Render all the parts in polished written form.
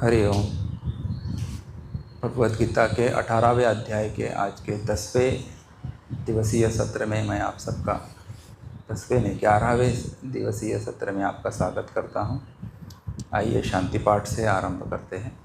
हरि ओम। भगवद गीता के 18वें अध्याय के आज के 10वें दिवसीय सत्र में मैं आप सबका 10वें नहीं 11वें दिवसीय सत्र में आपका स्वागत करता हूँ। आइए शांति पाठ से आरंभ करते हैं।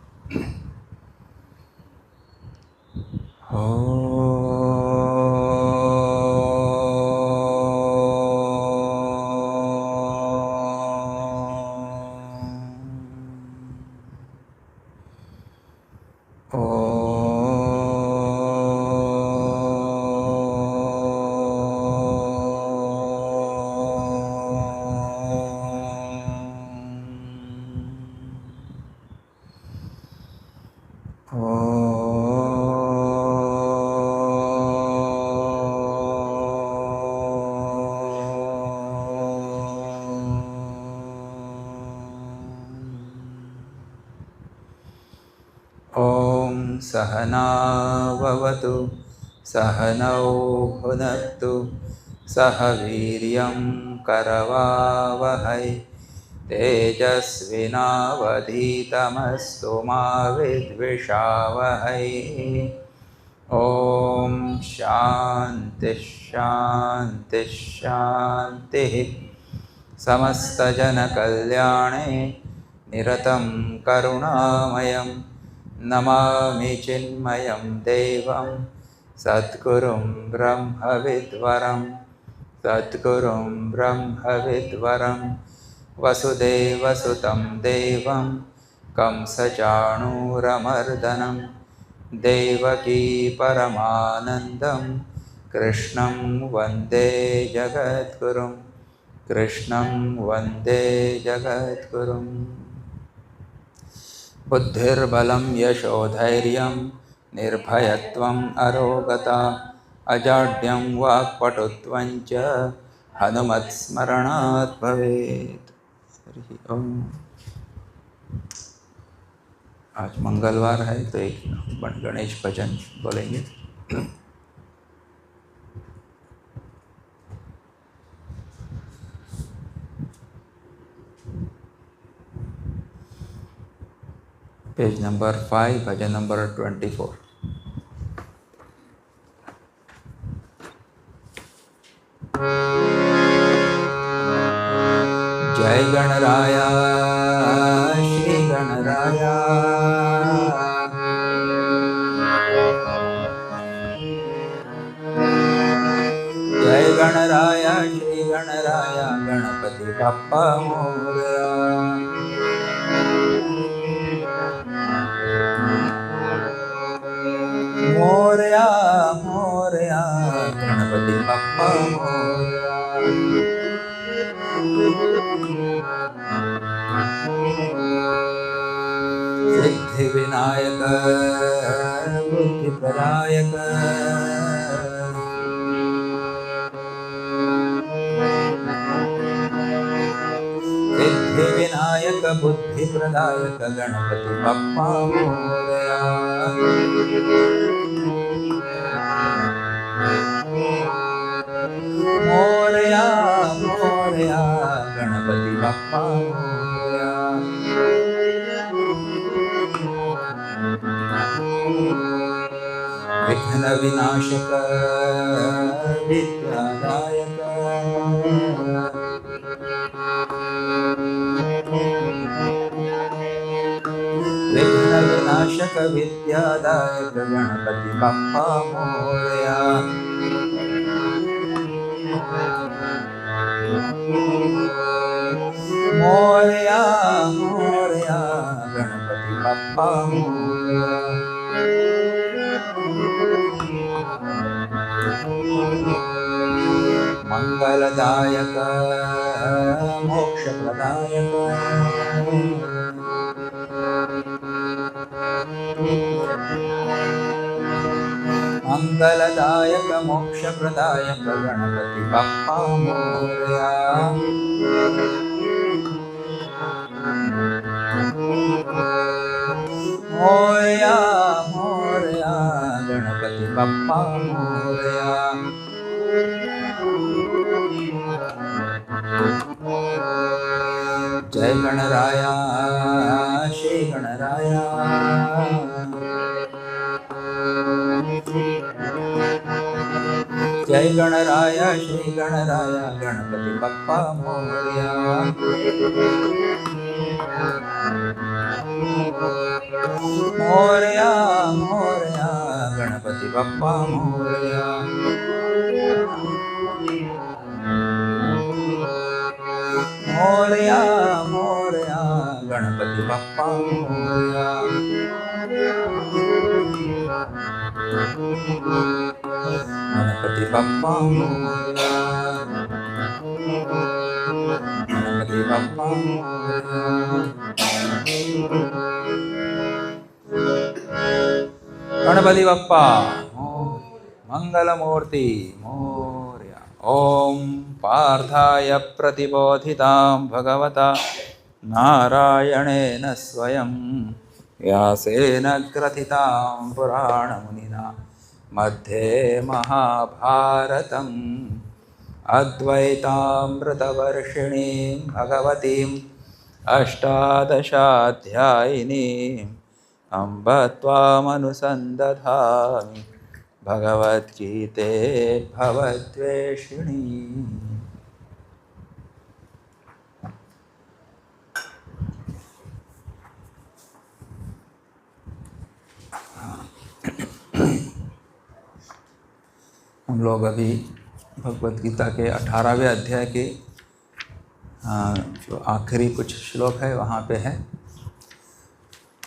ॐ सहना भवतु सहनौ भुनक्तु सह वीर्यं करवावहै तेजस्विनावधीतमस्तु मा विद्विषावहै। ॐ शान्तिः शान्तिः शान्तिः। समस्तजनकल्याणे निरतं करुणामयं नमामि चिन्मयं देवं सद्गुरुं ब्रह्मविद्वरं वसुदेवसुतं देवं कंसचाणूरमर्दनं देवकी परमानन्दं कृष्णं वन्दे जगद्गुरुम्। बुद्धिर्बलं यशोधैर्यं निर्भयत्वम् अरोगता अजाड्यं वाक्पटुत्वं च हनुमत्स्मरणात् भवेत्। हरि ओम। आज मंगलवार है तो एक गणेश भजन बोलेंगे। पेज नंबर 5, भजन नंबर 24। जय गणराया श्री गणराया, जय गणराया श्री गणराया, गणपति बप्पा मोरया। मोरया मोरया गणपति बप्पा मोरया। सिद्धि विनायक बुद्धि प्रदायक, सिद्धि विनायक बुद्धि प्रदायक गणपति बप्पा मोरया। मोरया मोरया गणपति बप्पा मोरया। विघ्न विनाशक विद्यादायक, विघ्न विनाशक विद्यादायक गणपति बप्पा मोरया। मोरया मोरया गणपति बप्पा मोरया। मंगलदायक मोक्षप्रदायक, मंगलदायक मोक्षप्रदायक गणपति बप्पा मोरया। मोरया मोरया गणपति बप्पा मोरया। जय गणराया श्री गणराया जय गणराया श्री गणराया गणपति बप्पा मोरया मोरया मोरया गणपति बप्पा मोरया मोरया मोरया गणपति बप्पा मोरया गणपति बप्पा मोरया गणपति बप्पा मोरया गणपति बप्पा मंगलमूर्ति मोरया। ओम पार्थाय प्रतिबोधितां भगवता नारायणेन स्वयं व्यासेन ग्रथितां पुराणमुनिना मध्ये महाभारतम् अद्वैतामृतवर्षिणीं भगवतीम् अष्टादशाध्यायिनीम् अम्ब त्वामनुसन्दधामि भगवद्गीते भवद्वेषिणी। हम लोग अभी भगवद गीता के 18वें अध्याय के जो आखिरी कुछ श्लोक है वहाँ पे है,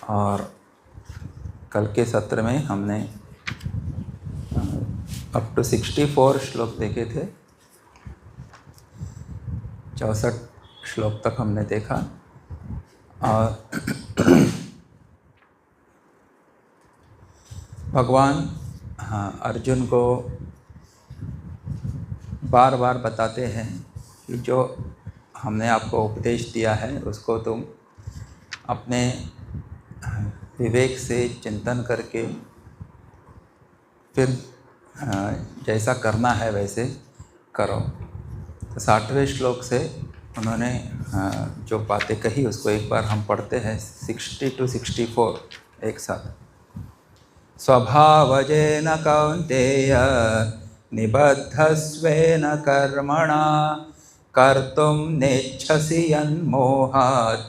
और कल के सत्र में हमने अप टू 64 श्लोक देखे थे। 64 श्लोक तक हमने देखा, और भगवान अर्जुन को बार बार बताते हैं कि जो हमने आपको उपदेश दिया है उसको तुम अपने विवेक से चिंतन करके फिर जैसा करना है वैसे करो। तो 60वें श्लोक से उन्होंने जो बातें कही उसको एक बार हम पढ़ते हैं, 60 to 64 एक साथ। स्वभावजेन कौन्तेय निबद्धस्वेन कर्मणा कर्तुं नेच्छसि यन्मोहात्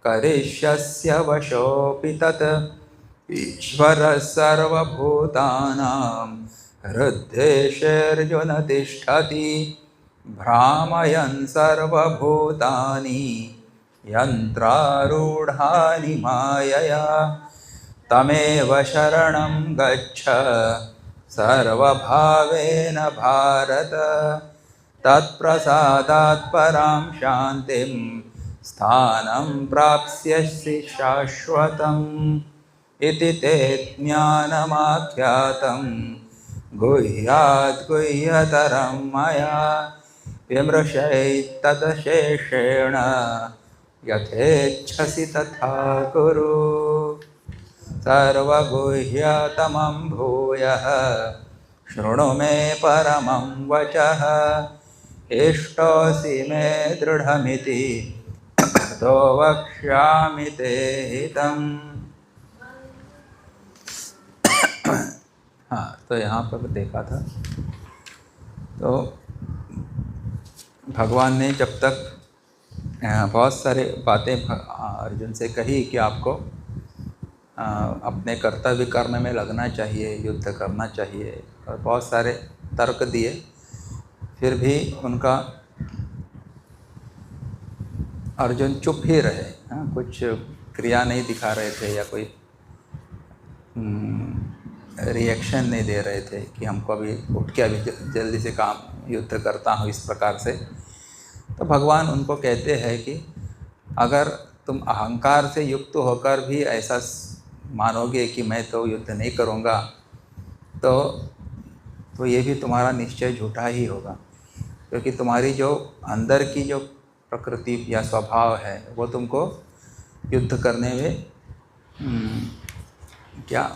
करिष्यस्य वशोऽपि तत् ईश्वरः सर्वभूतानां हृद्देशेऽर्जुन तिष्ठति भ्रामयन् सर्वभूतानि यन्त्रारूढानि मायया तमेव शरणं गच्छ सर्वभावेन भारत तत्प्रसादात् परां शान्तिं स्थानं प्राप्स्यसि शाश्वतम् इति ते ज्ञानमाख्यातं गुह्यात् गुह्यतरं मया विमृशैतदशेषेण यथेच्छसि तथा कुरु सर्वगुह्यतमं भूयः शृणु मे परमं वचः इष्टोऽसि मे दृढमिति तो वक्ष्यामि ते हितम्। हाँ, तो यहाँ पर देखा था, तो भगवान ने जब तक बहुत सारे बातें अर्जुन से कही कि आपको अपने कर्तव्य कर्म में लगना चाहिए, युद्ध करना चाहिए, और बहुत सारे तर्क दिए, फिर भी उनका अर्जुन चुप ही रहे। हाँ, कुछ क्रिया नहीं दिखा रहे थे या कोई रिएक्शन नहीं दे रहे थे कि हमको अभी उठ के अभी जल्दी से काम युद्ध करता हूँ, इस प्रकार से। तो भगवान उनको कहते हैं कि अगर तुम अहंकार से युक्त होकर भी ऐसा मानोगे कि मैं तो युद्ध नहीं करूँगा, तो ये भी तुम्हारा निश्चय झूठा ही होगा, क्योंकि तुम्हारी जो अंदर की जो प्रकृति या स्वभाव है वो तुमको युद्ध करने में क्या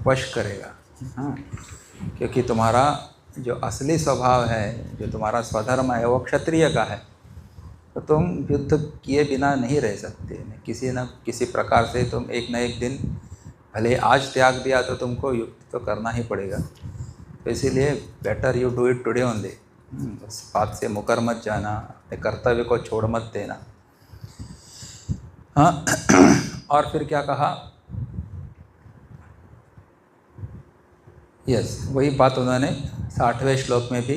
वश करेगा। हाँ, क्योंकि तुम्हारा जो असली स्वभाव है, जो तुम्हारा स्वधर्म है, वो क्षत्रिय का है। तो तुम युद्ध किए बिना नहीं रह सकते। किसी न किसी प्रकार से तुम एक न एक दिन, भले आज त्याग दिया तो तुमको युद्ध तो करना ही पड़ेगा। तो इसीलिए better you do it today only. उस बात से मुकर मत जाना, अपने कर्तव्य को छोड़ मत देना। हाँ। और फिर क्या कहा? वही बात उन्होंने 60वें श्लोक में भी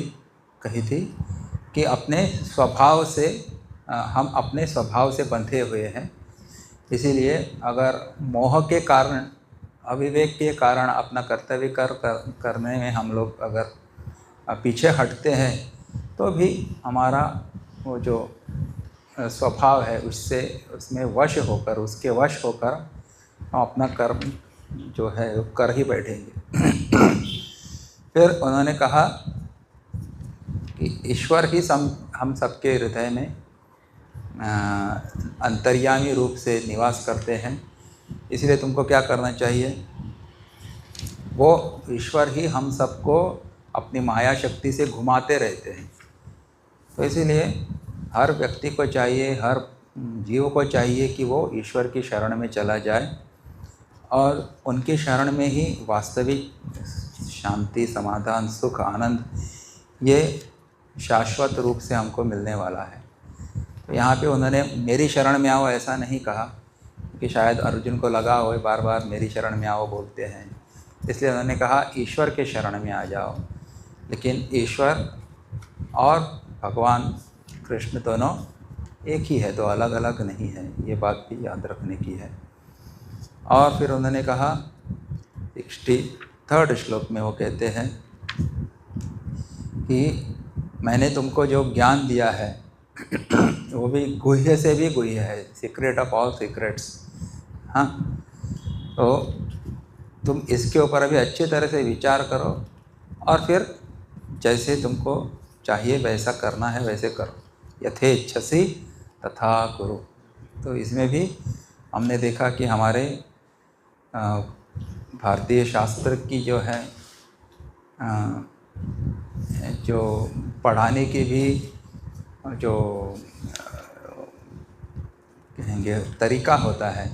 कही थी कि अपने स्वभाव से, हम अपने स्वभाव से बंधे हुए हैं। इसीलिए अगर मोह के कारण, अविवेक के कारण अपना कर्तव्य करने में हम लोग अगर पीछे हटते हैं तो भी हमारा वो जो स्वभाव है उसमें वश होकर, उसके वश होकर हम अपना कर्म जो है वो कर ही बैठेंगे। फिर उन्होंने कहा कि ईश्वर ही हम सबके हृदय में अंतर्यामी रूप से निवास करते हैं। इसलिए तुमको क्या करना चाहिए? वो ईश्वर ही हम सबको अपनी माया शक्ति से घुमाते रहते हैं। तो इसीलिए हर व्यक्ति को चाहिए, हर जीव को चाहिए कि वो ईश्वर की शरण में चला जाए और उनकी शरण में ही वास्तविक शांति, समाधान, सुख, आनंद ये शाश्वत रूप से हमको मिलने वाला है। तो यहाँ पे उन्होंने मेरी शरण में आओ ऐसा नहीं कहा, कि शायद अर्जुन को लगा हो बार बार मेरी शरण में आओ बोलते हैं, इसलिए उन्होंने कहा ईश्वर के शरण में आ जाओ। लेकिन ईश्वर और भगवान कृष्ण दोनों एक ही है, तो अलग अलग नहीं है, ये बात भी याद रखने की है। और फिर उन्होंने कहा 63 श्लोक में वो कहते हैं कि मैंने तुमको जो ज्ञान दिया है वो भी गुह्य से भी गुह्य है, सीक्रेट ऑफ ऑल सीक्रेट्स। हाँ, तो तुम इसके ऊपर अभी अच्छी तरह से विचार करो और फिर जैसे तुमको चाहिए वैसा करना है वैसे करो। यथेच्छसि तथा कुरु। तो इसमें भी हमने देखा कि हमारे भारतीय शास्त्र की जो है जो पढ़ाने की भी जो कहेंगे तरीका होता है,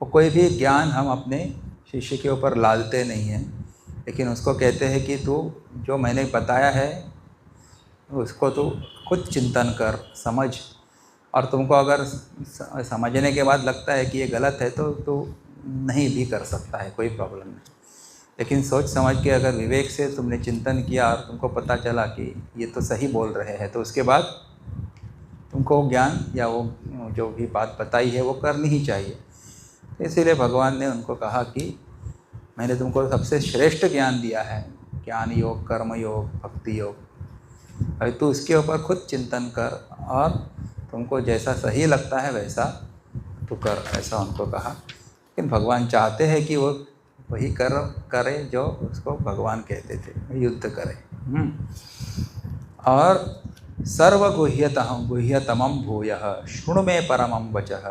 वो कोई भी ज्ञान हम अपने शिष्य के ऊपर लादते नहीं हैं, लेकिन उसको कहते हैं कि तू जो मैंने बताया है उसको तू खुद चिंतन कर, समझ, और तुमको अगर समझने के बाद लगता है कि ये गलत है तो तू नहीं भी कर सकता है, कोई प्रॉब्लम नहीं। लेकिन सोच समझ के अगर विवेक से तुमने चिंतन किया और तुमको पता चला कि ये तो सही बोल रहे हैं, तो उसके बाद तुमको ज्ञान या वो जो भी बात बताई है वो करनी ही चाहिए। इसीलिए भगवान ने उनको कहा कि मैंने तुमको सबसे श्रेष्ठ ज्ञान दिया है, ज्ञान योग, कर्म योग, भक्ति योग। अभी तू उसके ऊपर खुद चिंतन कर और तुमको जैसा सही लगता है वैसा तू कर, ऐसा उनको कहा। लेकिन भगवान चाहते हैं कि वो वही करे जो उसको भगवान कहते थे, युद्ध करे। और गुह्यतमं भूयः शृणु मे परमं वचः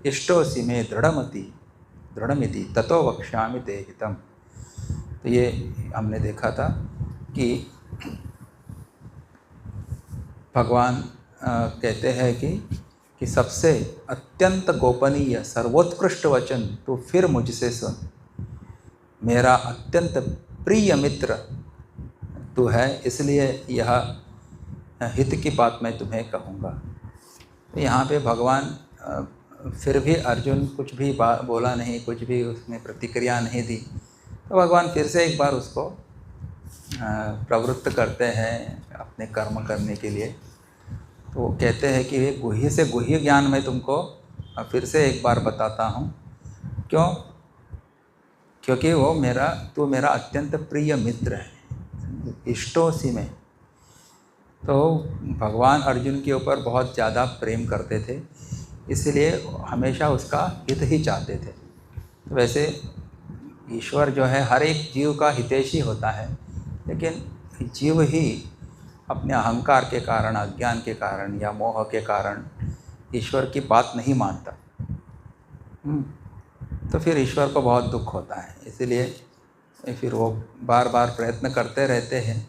इष्टोऽसि मे दृढ़मिति ततो वक्ष्यामि ते हितम्। तो ये हमने देखा था कि भगवान कहते हैं कि सबसे अत्यंत गोपनीय सर्वोत्कृष्ट वचन तो फिर मुझसे सुन, मेरा अत्यंत प्रिय मित्र तू है, इसलिए यह हित की बात मैं तुम्हें कहूँगा। तो यहाँ पे भगवान फिर भी अर्जुन कुछ भी बोला नहीं, कुछ भी उसमें प्रतिक्रिया नहीं दी, तो भगवान फिर से एक बार उसको प्रवृत्त करते हैं अपने कर्म करने के लिए। तो कहते हैं कि गुह्य से गुह्य ज्ञान मैं तुमको फिर से एक बार बताता हूँ। क्यों? क्योंकि तू मेरा अत्यंत प्रिय मित्र है, इष्टोसी में। तो भगवान अर्जुन के ऊपर बहुत ज़्यादा प्रेम करते थे, इसलिए हमेशा उसका हित ही चाहते थे। तो वैसे ईश्वर जो है हर एक जीव का हितैषी होता है, लेकिन जीव ही अपने अहंकार के कारण, अज्ञान के कारण या मोह के कारण ईश्वर की बात नहीं मानता। तो फिर ईश्वर को बहुत दुख होता है, इसलिए फिर वो बार बार प्रयत्न करते रहते हैं,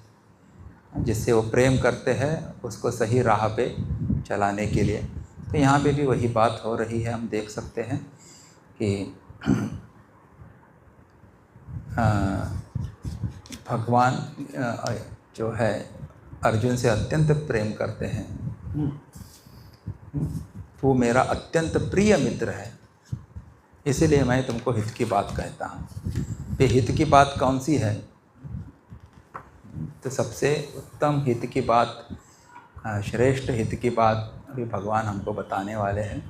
जिससे वो प्रेम करते हैं उसको सही राह पे चलाने के लिए। तो यहाँ पे भी वही बात हो रही है। हम देख सकते हैं कि भगवान जो है अर्जुन से अत्यंत प्रेम करते हैं। वो मेरा अत्यंत प्रिय मित्र है, इसीलिए मैं तुमको हित की बात कहता हूँ। ये हित की बात कौन सी है? तो सबसे उत्तम हित की बात, श्रेष्ठ हित की बात अभी भगवान हमको बताने वाले हैं।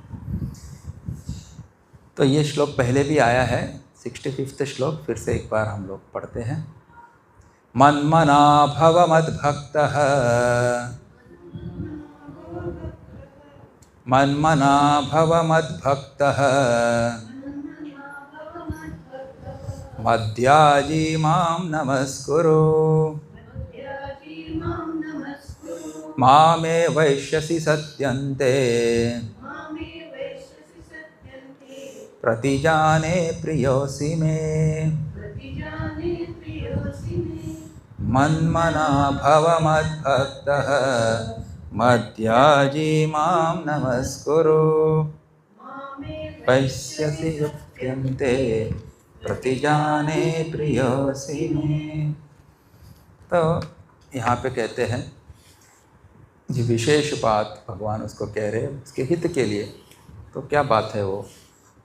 तो ये श्लोक पहले भी आया है, 65वां श्लोक, फिर से एक बार हम लोग पढ़ते हैं। मन्मना भव मद्भक्तः, मन्मना भव मद्भक्तः, मद्याजी मां नमस्कुरु, मामे वैश्यसि सत्यन्ते, प्रतिजाने प्रियोऽसि मे। मन्मना भव मद्भक्तः, मद्याजी मां नमस्कुरु, वैश्यसि सत्यन्ते, प्रतिजाने प्रियोऽसि मे। तो यहाँ पे कहते हैं जो विशेष बात भगवान उसको कह रहे हैं उसके हित के लिए। तो क्या बात है वो?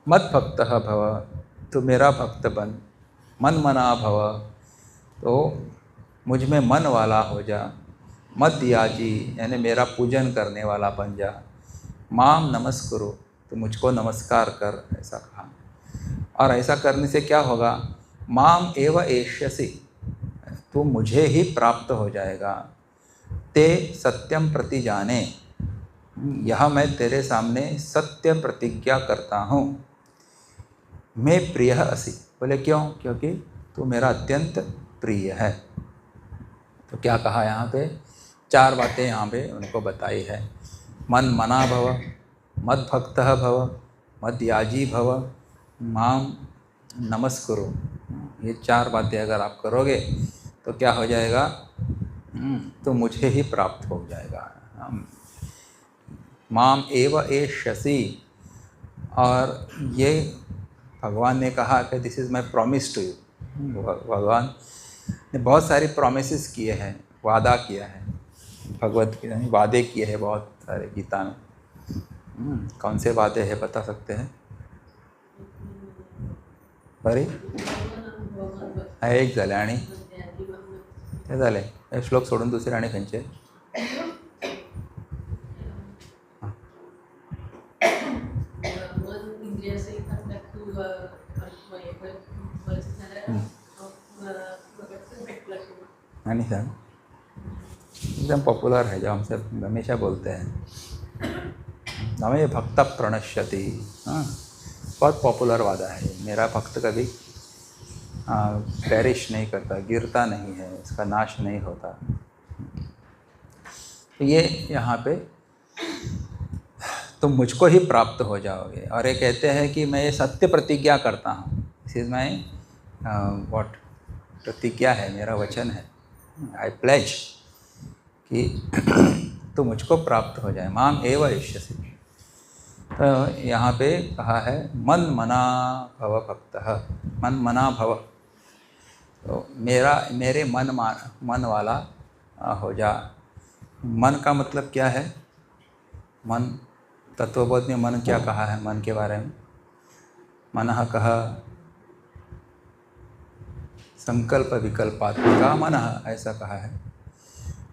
मद भक्तः भव, तो मेरा भक्त बन। मन मना भव, तो मुझ में मन वाला हो जा। मद याजी, यानी मेरा पूजन करने वाला बन जा। माम नमस्कुरु, तो मुझको नमस्कार कर, ऐसा कहा। और ऐसा करने से क्या होगा? माम एव एष्यसि, तो मुझे ही प्राप्त हो जाएगा। ते सत्यम प्रतिजाने, यह मैं तेरे सामने सत्य प्रतिज्ञा करता हूँ। मैं प्रिय असि, बोले क्यों? क्योंकि तू मेरा अत्यंत प्रिय है। तो क्या कहा यहाँ पे? 4 बातें यहाँ पे उनको बताई है। मन मना भव, मद भक्तः भव, मद याजी भव, माम नमस्कुरु। ये 4 बातें अगर आप करोगे तो क्या हो जाएगा? तो मुझे ही प्राप्त हो जाएगा। माम एव एष्यसि, और ये भगवान ने कहा कि this is my promise to you. भगवान ने बहुत सारी प्रॉमिसेस किए हैं, वादा किया है। भगवत गीता में वादे किए हैं बहुत सारे, गीता में। कौन से वादे हैं बता सकते हैं? बरी एक झाले आणि ते झाले, हे श्लोक सोडून दुसरे आणि खंयचे? आणि सर एकदम पॉपुलर है जो हमसे हमेशा बोलते हैं, हमें भक्त प्रणश्यति। हाँ, बहुत पॉपुलर वादा है। मेरा भक्त कभी पेरिश नहीं करता, गिरता नहीं है, इसका नाश नहीं होता। तो ये यहाँ पे तुम मुझको ही प्राप्त हो जाओगे। और ये कहते हैं कि मैं ये सत्य प्रतिज्ञा करता हूँ। दिस इज़ माई व्हाट, प्रतिज्ञा है, मेरा वचन है। आई प्लेज कि तो मुझको प्राप्त हो जाए। माम एव एष्यसि। तो यहाँ पे कहा है मन मना भव भक्तः, मन मना भव, तो मेरे मन वाला हो जा। मन का मतलब क्या है? मन, तत्वबोध में मन क्या कहा है मन के बारे में? मनः कह संकल्प विकल्पात्मिका मनः, ऐसा कहा है।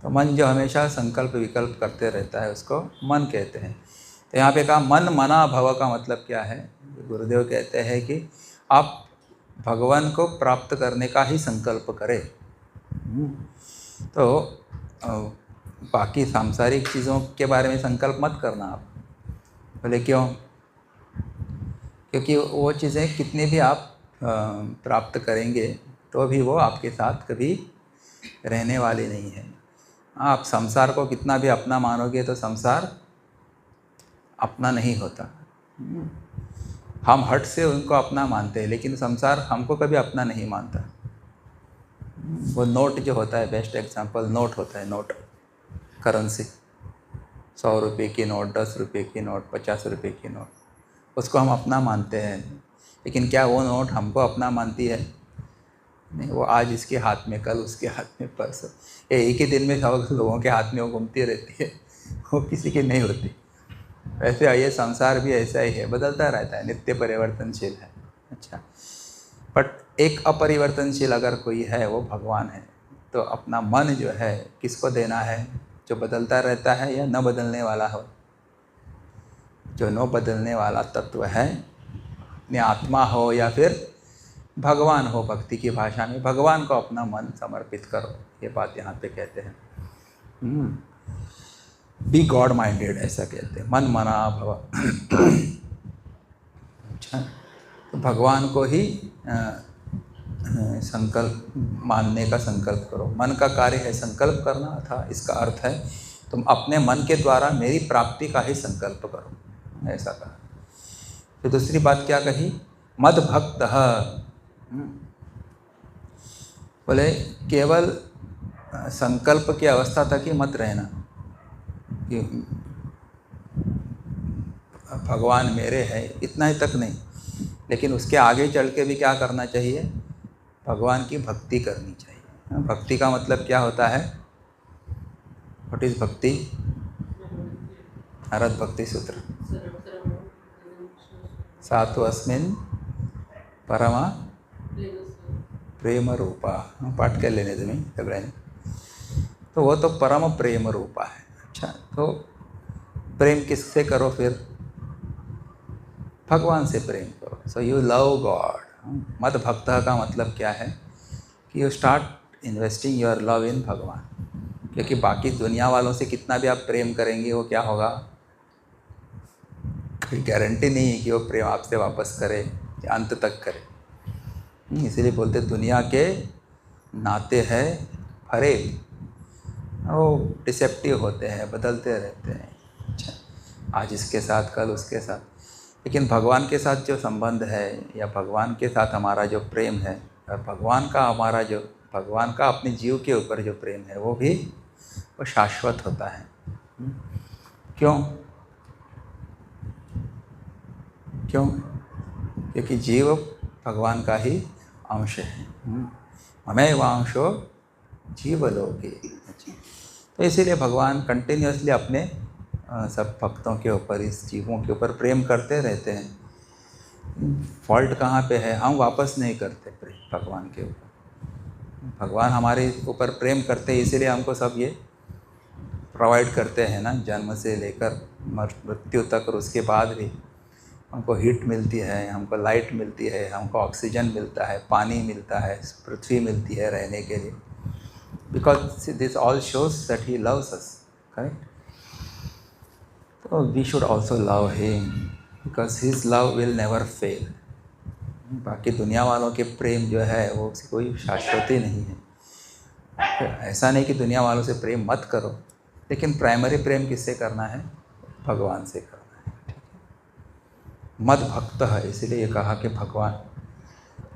तो मन जो हमेशा संकल्प विकल्प करते रहता है उसको मन कहते हैं। तो यहाँ पे कहा मन मना भव का मतलब क्या है? गुरुदेव कहते हैं कि आप भगवान को प्राप्त करने का ही संकल्प करें। तो बाकी सांसारिक चीज़ों के बारे में संकल्प मत करना आप। बोले क्यों? क्योंकि वो चीज़ें कितनी भी आप प्राप्त करेंगे तो भी वो आपके साथ कभी रहने वाली नहीं है। आप संसार को कितना भी अपना मानोगे तो संसार अपना नहीं होता। हम हट से उनको अपना मानते हैं, लेकिन संसार हमको कभी अपना नहीं मानता। वो नोट जो होता है, बेस्ट एग्जांपल नोट होता है, नोट, करेंसी। 100 रुपये की नोट, 10 रुपये की नोट, 50 रुपये की नोट, उसको हम अपना मानते हैं। लेकिन क्या वो नोट हमको अपना मानती है? नहीं, वो आज इसके हाथ में, कल उसके हाथ में, परसों, ये एक ही दिन में सब लोगों के हाथ में वो घूमती रहती है, वो किसी की नहीं होती। वैसे ये संसार भी ऐसा ही है, बदलता रहता है, नित्य परिवर्तनशील है। अच्छा, बट एक अपरिवर्तनशील अगर कोई है वो भगवान है। तो अपना मन जो है किसको देना है? जो बदलता रहता है या न बदलने वाला हो? जो न बदलने वाला तत्व है, अपनी आत्मा हो या फिर भगवान हो। भक्ति की भाषा में भगवान को अपना मन समर्पित करो, ये बात यहाँ पे कहते हैं। बी गॉड माइंडेड, ऐसा कहते हैं, मन मना भव। अच्छा, तो भगवान को ही संकल्प मानने का संकल्प करो। मन का कार्य है संकल्प करना, था इसका अर्थ है तुम अपने मन के द्वारा मेरी प्राप्ति का ही संकल्प करो, ऐसा कहा। फिर दूसरी बात क्या कही? मद भक्त। बोले केवल संकल्प की अवस्था तक ही मत रहना कि भगवान मेरे है, इतना ही तक नहीं, लेकिन उसके आगे चल के भी क्या करना चाहिए? भगवान की भक्ति करनी चाहिए। भक्ति का मतलब क्या होता है? व्हाट इज भक्ति? नारद भक्ति सूत्र सात्वस्मिन् परमा प्रेम रूपा, पाठ कर लेने तुम्हें सगळ्यांनी। तो वो तो परम प्रेम रूपा है। अच्छा, तो प्रेम किससे करो फिर? भगवान से प्रेम करो। So you love God. मद भक्त का मतलब क्या है? कि you start investing your love in भगवान। क्योंकि बाकी दुनिया वालों से कितना भी आप प्रेम करेंगे, वो क्या होगा? कोई गारंटी नहीं है कि वो प्रेम आपसे वापस करे या अंत तक करे। इसीलिए बोलते दुनिया के नाते हैं हरे, वो डिसेप्टिव होते हैं, बदलते रहते हैं। अच्छा, आज इसके साथ, कल उसके साथ। लेकिन भगवान के साथ जो संबंध है या भगवान के साथ हमारा जो प्रेम है, और भगवान का अपने जीव के ऊपर जो प्रेम है, वो शाश्वत होता है। क्यों? क्योंकि जीव भगवान का ही अंश है। हमें वांशो जीवलोके। तो इसीलिए भगवान कंटिन्यूसली अपने सब भक्तों के ऊपर, इस जीवों के ऊपर प्रेम करते रहते हैं। फॉल्ट कहाँ पे है? हम वापस नहीं करते प्रेम भगवान के ऊपर। भगवान हमारे ऊपर प्रेम करते हैं, इसीलिए हमको सब ये प्रोवाइड करते हैं ना, जन्म से लेकर मृत्यु तक। और उसके बाद भी हमको हीट मिलती है, हमको लाइट मिलती है, हमको ऑक्सीजन मिलता है, पानी मिलता है, पृथ्वी मिलती है रहने के लिए। Because this all shows that he loves us, correct? तो we should also love him because his love will never fail. बाकी दुनिया वालों के प्रेम जो है वो कोई शाश्वती नहीं है। ऐसा नहीं कि दुनिया वालों से प्रेम मत करो, लेकिन प्राइमरी प्रेम किससे करना है? भगवान से करना है। मद भक्त है, इसीलिए ये कहा कि भगवान।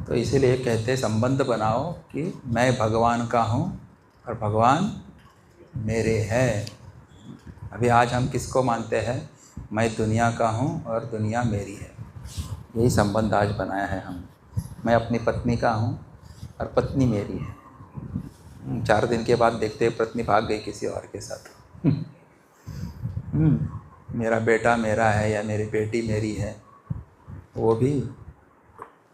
तो इसीलिए कहते संबंध बनाओ कि मैं भगवान का हूँ और भगवान मेरे हैं। अभी आज हम किसको मानते हैं? मैं दुनिया का हूँ और दुनिया मेरी है। यही संबंध आज बनाया है हम। मैं अपनी पत्नी का हूँ और पत्नी मेरी है। 4 दिन के बाद देखते हैं पत्नी भाग गई किसी और के साथ। मेरा बेटा मेरा है या मेरी बेटी मेरी है, वो भी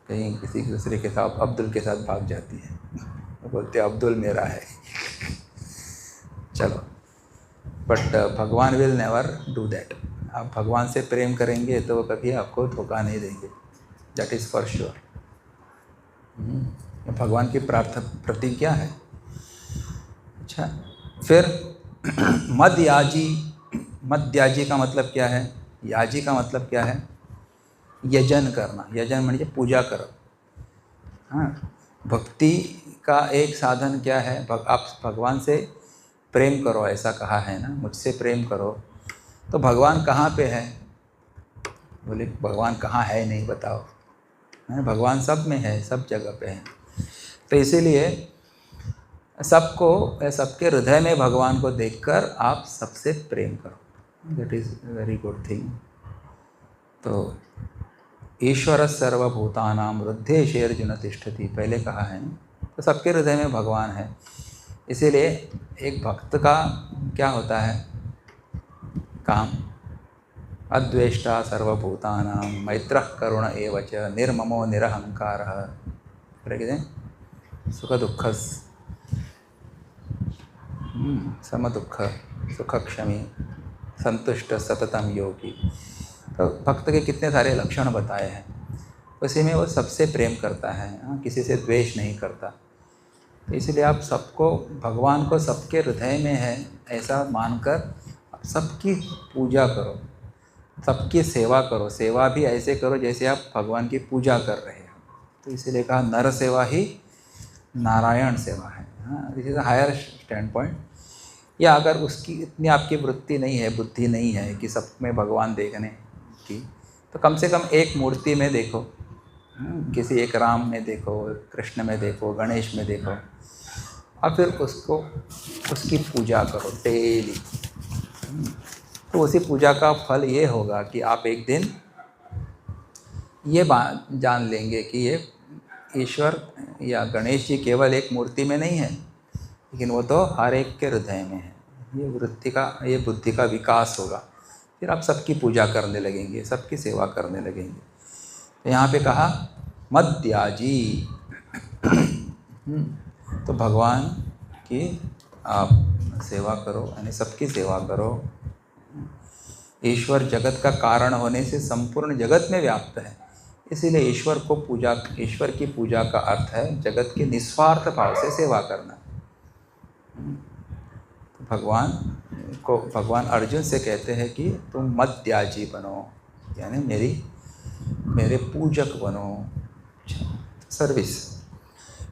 कहीं किसी दूसरे के साथ, अब्दुल के साथ भाग जाती है। वो बोलते अब्दुल मेरा है। चलो, बट भगवान विल नेवर डू दैट। आप भगवान से प्रेम करेंगे तो वो कभी आपको धोखा नहीं देंगे, दैट इज़ फॉर श्योर। भगवान की प्रतिज्ञा है। अच्छा, फिर मद्याजी का मतलब क्या है? याजी का मतलब क्या है? यजन करना। यजन म्हणजे पूजा करो। हाँ, भक्ति का एक साधन क्या है? आप भगवान से प्रेम करो, ऐसा कहा है ना, मुझसे प्रेम करो। तो भगवान कहाँ पे है? बोले भगवान कहाँ है नहीं बताओ। भगवान सब में है, सब जगह पे है। तो इसीलिए सबके हृदय में भगवान को देखकर आप सबसे प्रेम करो। That is very good thing. तो ईश्वर सर्वभूतानां हृदय अर्जुन तिष्ठति, पहले कहा है ना, तो सबके हृदय में भगवान है। इसीलिए एक भक्त का क्या होता है काम, अद्वेष्टा सर्वभूतानां मैत्रः करुण एव च निर्ममो निरहंकारः, सुख दुःख समदुःख सुखक्षमी संतुष्ट सततम योगी। तो भक्त के कितने सारे लक्षण बताए हैं, उसी में वो सबसे प्रेम करता है, किसी से द्वेष नहीं करता। तो इसलिए आप सबको, भगवान को सबके हृदय में है ऐसा मानकर आप सबकी पूजा करो, सबकी सेवा करो। सेवा भी ऐसे करो जैसे आप भगवान की पूजा कर रहे हो। तो इसीलिए कहा नर सेवा ही नारायण सेवा है। This is a higher standpoint. या अगर उसकी इतनी आपकी वृत्ति नहीं है, बुद्धि नहीं है कि सब में भगवान देखने की, तो कम से कम एक मूर्ति में देखो, किसी एक राम में देखो, कृष्ण में देखो, गणेश में देखो, और फिर उसको उसकी पूजा करो डेली। तो उसी पूजा का फल ये होगा कि आप एक दिन ये बात जान लेंगे कि ये ईश्वर या गणेश जी केवल एक मूर्ति में नहीं है, लेकिन वो तो हर एक के हृदय में है। ये वृत्ति का, ये बुद्धि का विकास होगा। फिर आप सबकी पूजा करने लगेंगे, सबकी सेवा करने लगेंगे। तो यहाँ पे कहा मद्याजी, तो भगवान की आप सेवा करो, यानी सबकी सेवा करो। ईश्वर जगत का कारण होने से संपूर्ण जगत में व्याप्त है, इसीलिए ईश्वर को पूजा, ईश्वर की पूजा का अर्थ है जगत के निस्वार्थ भाव से सेवा करना। तो भगवान अर्जुन से कहते हैं कि तुम मद्याजी बनो, यानी मेरे पूजक बनो, सर्विस।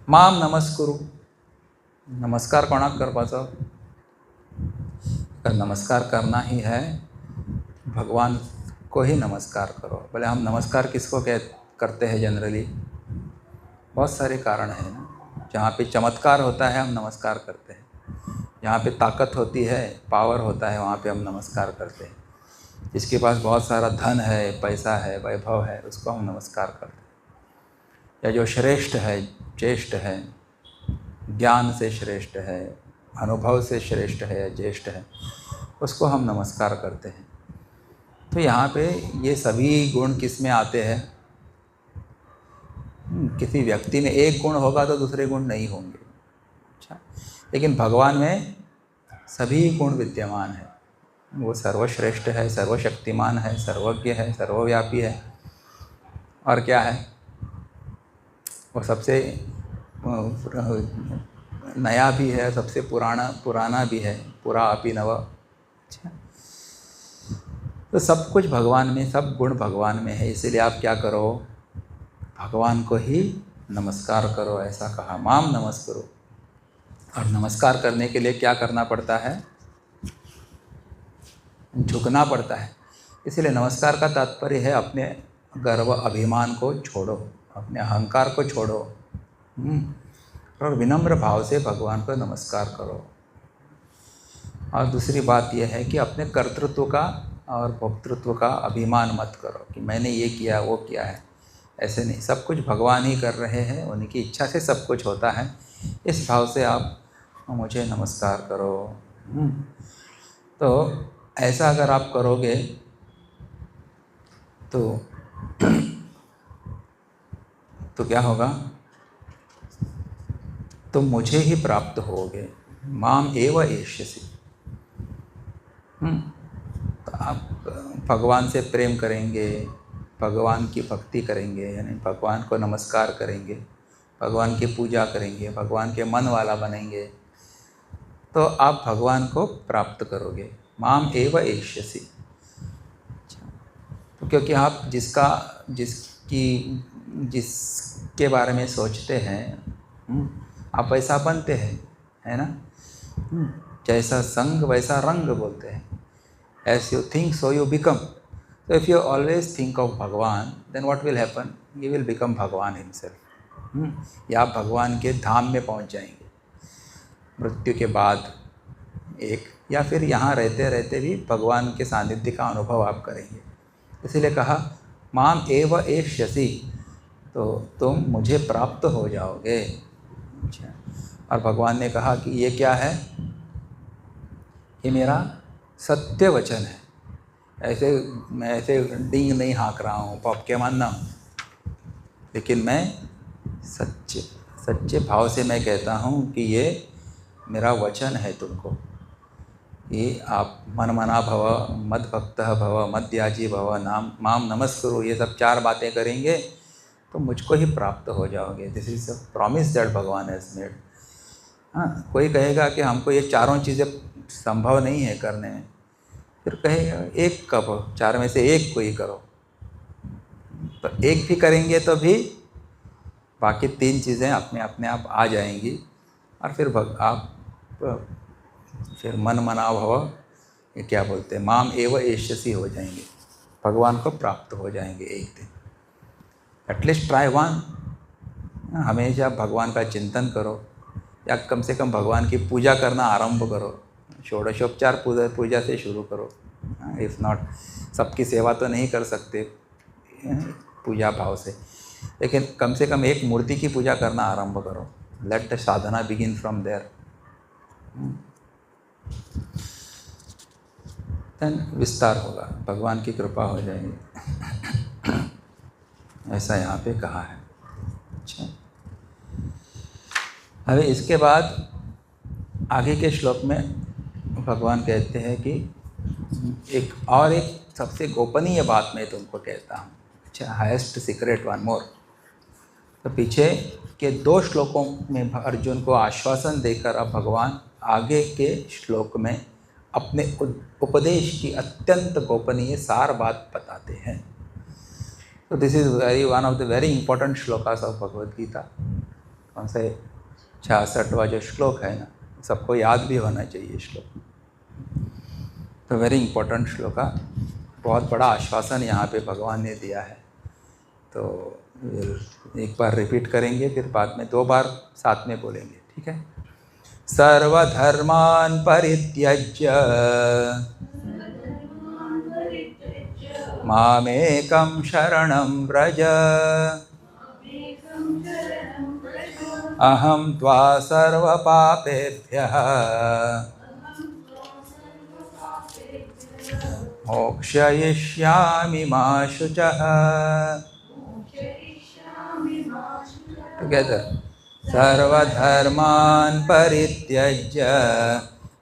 माम नमस्कुरु, नमस्कार कोणाक करपाचो? अगर नमस्कार करना ही है भगवान को ही नमस्कार करो। बोले हम नमस्कार किसको करते हैं जनरली? बहुत सारे कारण हैं ना। जहाँ पे चमत्कार होता है हम नमस्कार करते हैं, जहाँ पे ताकत होती है, पावर होता है, वहाँ पे हम नमस्कार करते हैं। जिसके पास बहुत सारा धन है, पैसा है, वैभव है, उसको हम नमस्कार करते हैं। या जो श्रेष्ठ है, ज्येष्ठ है, ज्ञान से श्रेष्ठ है, अनुभव से श्रेष्ठ है या ज्येष्ठ है, उसको हम नमस्कार करते हैं। तो यहाँ पे ये सभी गुण किस में आते हैं? किसी व्यक्ति में एक गुण होगा तो दूसरे गुण नहीं होंगे। अच्छा, लेकिन भगवान में सभी गुण विद्यमान है। वो सर्वश्रेष्ठ है, सर्वशक्तिमान है, सर्वज्ञ है, सर्वव्यापी है, और क्या है? वो सबसे नया भी है, सबसे पुराना भी है, पुरा अपि नव। अच्छा, तो सब कुछ भगवान में, सब गुण भगवान में है। इसीलिए आप क्या करो? भगवान को ही नमस्कार करो, ऐसा कहा। माम नमस्कुरु। और नमस्कार करने के लिए क्या करना पड़ता है? झुकना पड़ता है। इसलिए नमस्कार का तात्पर्य है अपने गर्व अभिमान को छोड़ो, अपने अहंकार को छोड़ो, और विनम्र भाव से भगवान को नमस्कार करो। और दूसरी बात यह है कि अपने कर्तृत्व का और भोक्तृत्व का अभिमान मत करो कि मैंने ये किया, वो किया है। ऐसे नहीं, सब कुछ भगवान ही कर रहे हैं, उनकी इच्छा से सब कुछ होता है। इस भाव से आप मुझे नमस्कार करो। तो ऐसा अगर आप करोगे तो क्या होगा? तो मुझे ही प्राप्त होगे। माम एव एष्यसि। तो आप भगवान से प्रेम करेंगे, भगवान की भक्ति करेंगे, यानी भगवान को नमस्कार करेंगे, भगवान की पूजा करेंगे, भगवान के मन वाला बनेंगे, तो आप भगवान को प्राप्त करोगे। माम एव एष्यसि। तो क्योंकि आप जिसके बारे में सोचते हैं आप वैसा बनते हैं, है ना? जैसा संग वैसा रंग बोलते हैं। As you think, so you become. So if you always think of Bhagwan, then what will happen? You will become Bhagwan himself. या आप भगवान के धाम में पहुंच जाएंगे। मृत्यु के बाद एक या फिर यहाँ रहते रहते भी भगवान के सानिध्य का अनुभव आप करेंगे। इसीलिए कहा माम एव एष्यसि, तो तुम मुझे प्राप्त हो जाओगे। अच्छा, और भगवान ने कहा कि ये क्या है, ये मेरा सत्य वचन है। मैं ऐसे डींग नहीं हाँक रहा हूँ, पाप के मानना हूँ, लेकिन मैं सच्चे भाव से मैं कहता हूँ कि ये मेरा वचन है तुमको, कि आप मनमना भव, मद्भक्त भव, मद्याजी भव, माम नमस्कुरु, ये सब 4 बातें करेंगे तो मुझको ही प्राप्त हो जाओगे। This is a promise that भगवान हैज मेड। हाँ, कोई कहेगा कि हमको ये चारों चीज़ें संभव नहीं है करने में, फिर कहेगा एक करो, 4 में से एक को ही करो। तो एक भी करेंगे तो भी बाकी 3 चीज़ें अपने आप आ जाएंगी, और फिर आप फिर मन मना भव, ये क्या बोलते हैं, माम एव एष्यसि हो जाएंगे, भगवान को प्राप्त हो जाएंगे एक दिन। At least try one. हमेशा भगवान का चिंतन करो, या कम से कम भगवान की पूजा करना आरंभ करो। षोडशोपचार पूजा से शुरू करो। इफ़ नॉट, सबकी सेवा तो नहीं कर सकते पूजा भाव से, लेकिन कम से कम एक मूर्ति की पूजा करना आरंभ करो। Let the sadhana begin from there, then विस्तार होगा, भगवान की कृपा हो जाएगी। ऐसा यहाँ पे कहा है। अच्छा, अभी इसके बाद आगे के श्लोक में भगवान कहते हैं कि एक सबसे गोपनीय बात मैं तुमको कहता हूँ। अच्छा, हाईएस्ट सीक्रेट वन मोर। तो पीछे के 2 श्लोकों में अर्जुन को आश्वासन देकर अब भगवान आगे के श्लोक में अपने उपदेश की अत्यंत गोपनीय सार बात बताते हैं। तो this is one of the very important shlokas of Bhagavad Gita. कौन सा 66वां जो श्लोक है ना, सबको याद भी होना चाहिए श्लोक। तो वेरी इंपॉर्टेंट श्लोक है, बहुत बड़ा आश्वासन यहाँ पे भगवान ने दिया है। तो एक बार रिपीट करेंगे, फिर बाद में 2 बार साथ में बोलेंगे, ठीक है। सर्वधर्मान् परित्यज्य मामेकं शरणं व्रज, अहं त्वा सर्वपापेभ्यः मोक्षयिष्यामि मा शुचः। टुगेदर, सर्वधर्मान् परित्यज्य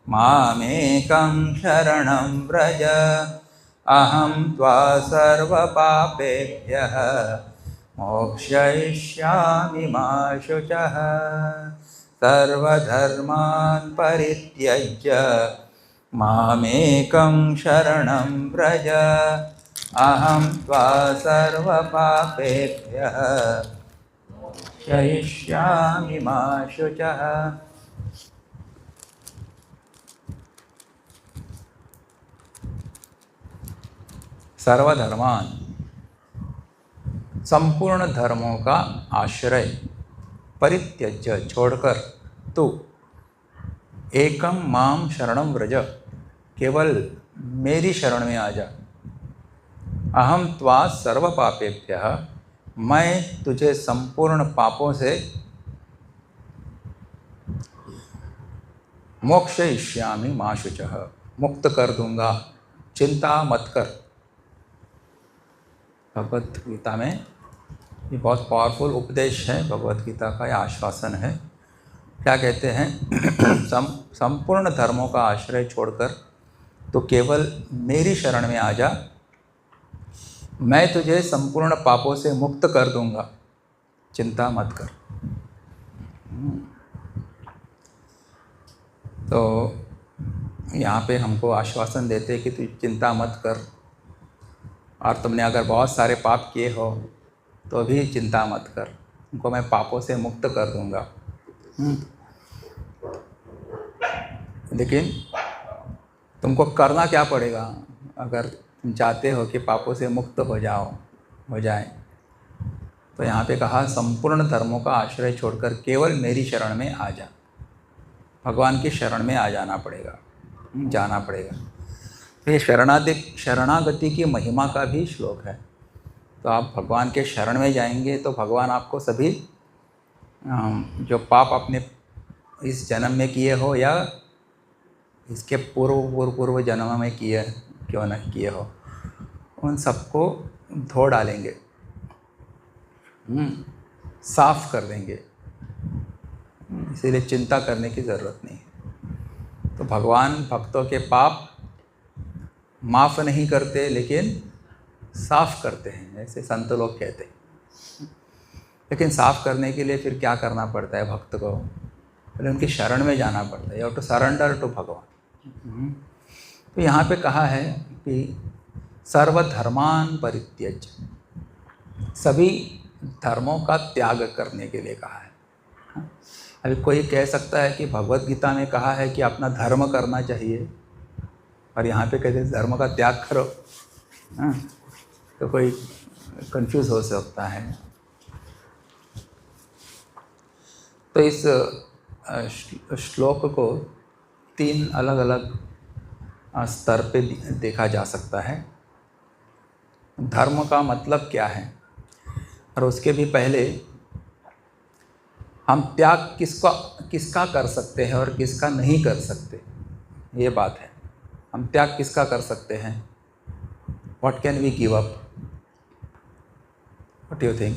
मामेकं शरणं व्रज, अहं त्वा सर्वपापेभ्यः मोक्षयिष्यामि मा शुचः। सर्वधर्मान् परित्यज्य मामेकं शरणं व्रज, अहं त्वा सर्वपापेभ्यः मोक्षयिष्यामि मा शुचः। सर्वधर्मान, संपूर्ण धर्मों का आश्रय, परित्यज्य छोड़कर, तू एकम माम शरणम व्रज, केवल मेरी शरण में आ जा। अहम त्वा सर्व पापेभ्यः, मैं तुझे संपूर्ण पापों से मोक्षयिष्यामि मा शुचः, मुक्त कर दूंगा, चिंता मत कर। भगवत गीता में ये बहुत पावरफुल उपदेश है, भगवत गीता का यह आश्वासन है। क्या कहते हैं? संपूर्ण धर्मों का आश्रय छोड़कर तो केवल मेरी शरण में आ जा, मैं तुझे संपूर्ण पापों से मुक्त कर दूंगा, चिंता मत कर। तो यहाँ पे हमको आश्वासन देते कि तू चिंता मत कर, और तुमने अगर बहुत सारे पाप किए हो तो भी चिंता मत कर, उनको मैं पापों से मुक्त कर दूंगा। लेकिन तुमको करना क्या पड़ेगा? अगर तुम चाहते हो कि पापों से मुक्त हो जाए, तो यहाँ पे कहा संपूर्ण धर्मों का आश्रय छोड़कर केवल मेरी शरण में आ जा, भगवान की शरण में आ जाना पड़ेगा। जाना पड़ेगा। तो ये शरणागति की महिमा का भी श्लोक है। तो आप भगवान के शरण में जाएंगे तो भगवान आपको सभी जो पाप अपने इस जन्म में किए हो या इसके पूर्व जन्म में किए क्यों न किए हो, उन सबको धो डालेंगे, साफ कर देंगे। इसीलिए चिंता करने की ज़रूरत नहीं है। तो भगवान भक्तों के पाप माफ़ नहीं करते लेकिन साफ करते हैं, ऐसे संत लोग कहते हैं। लेकिन साफ करने के लिए फिर क्या करना पड़ता है भक्त को? पहले उनकी शरण में जाना पड़ता है। You have to surrender to Bhagwan. तो यहाँ पे कहा है कि सर्वधर्मान परित्यज, सभी धर्मों का त्याग करने के लिए कहा है। अभी कोई कह सकता है कि भगवत गीता में कहा है कि अपना धर्म करना चाहिए और यहाँ पे कहते हैं धर्म का त्याग करो। तो कोई कंफ्यूज हो सकता है। तो इस श्लोक को 3 अलग अलग स्तर पे देखा जा सकता है। धर्म का मतलब क्या है, और उसके भी पहले हम त्याग किसका कर सकते हैं और किसका नहीं कर सकते, ये बात है। हम त्याग किसका कर सकते हैं? What can we give up? What do you think?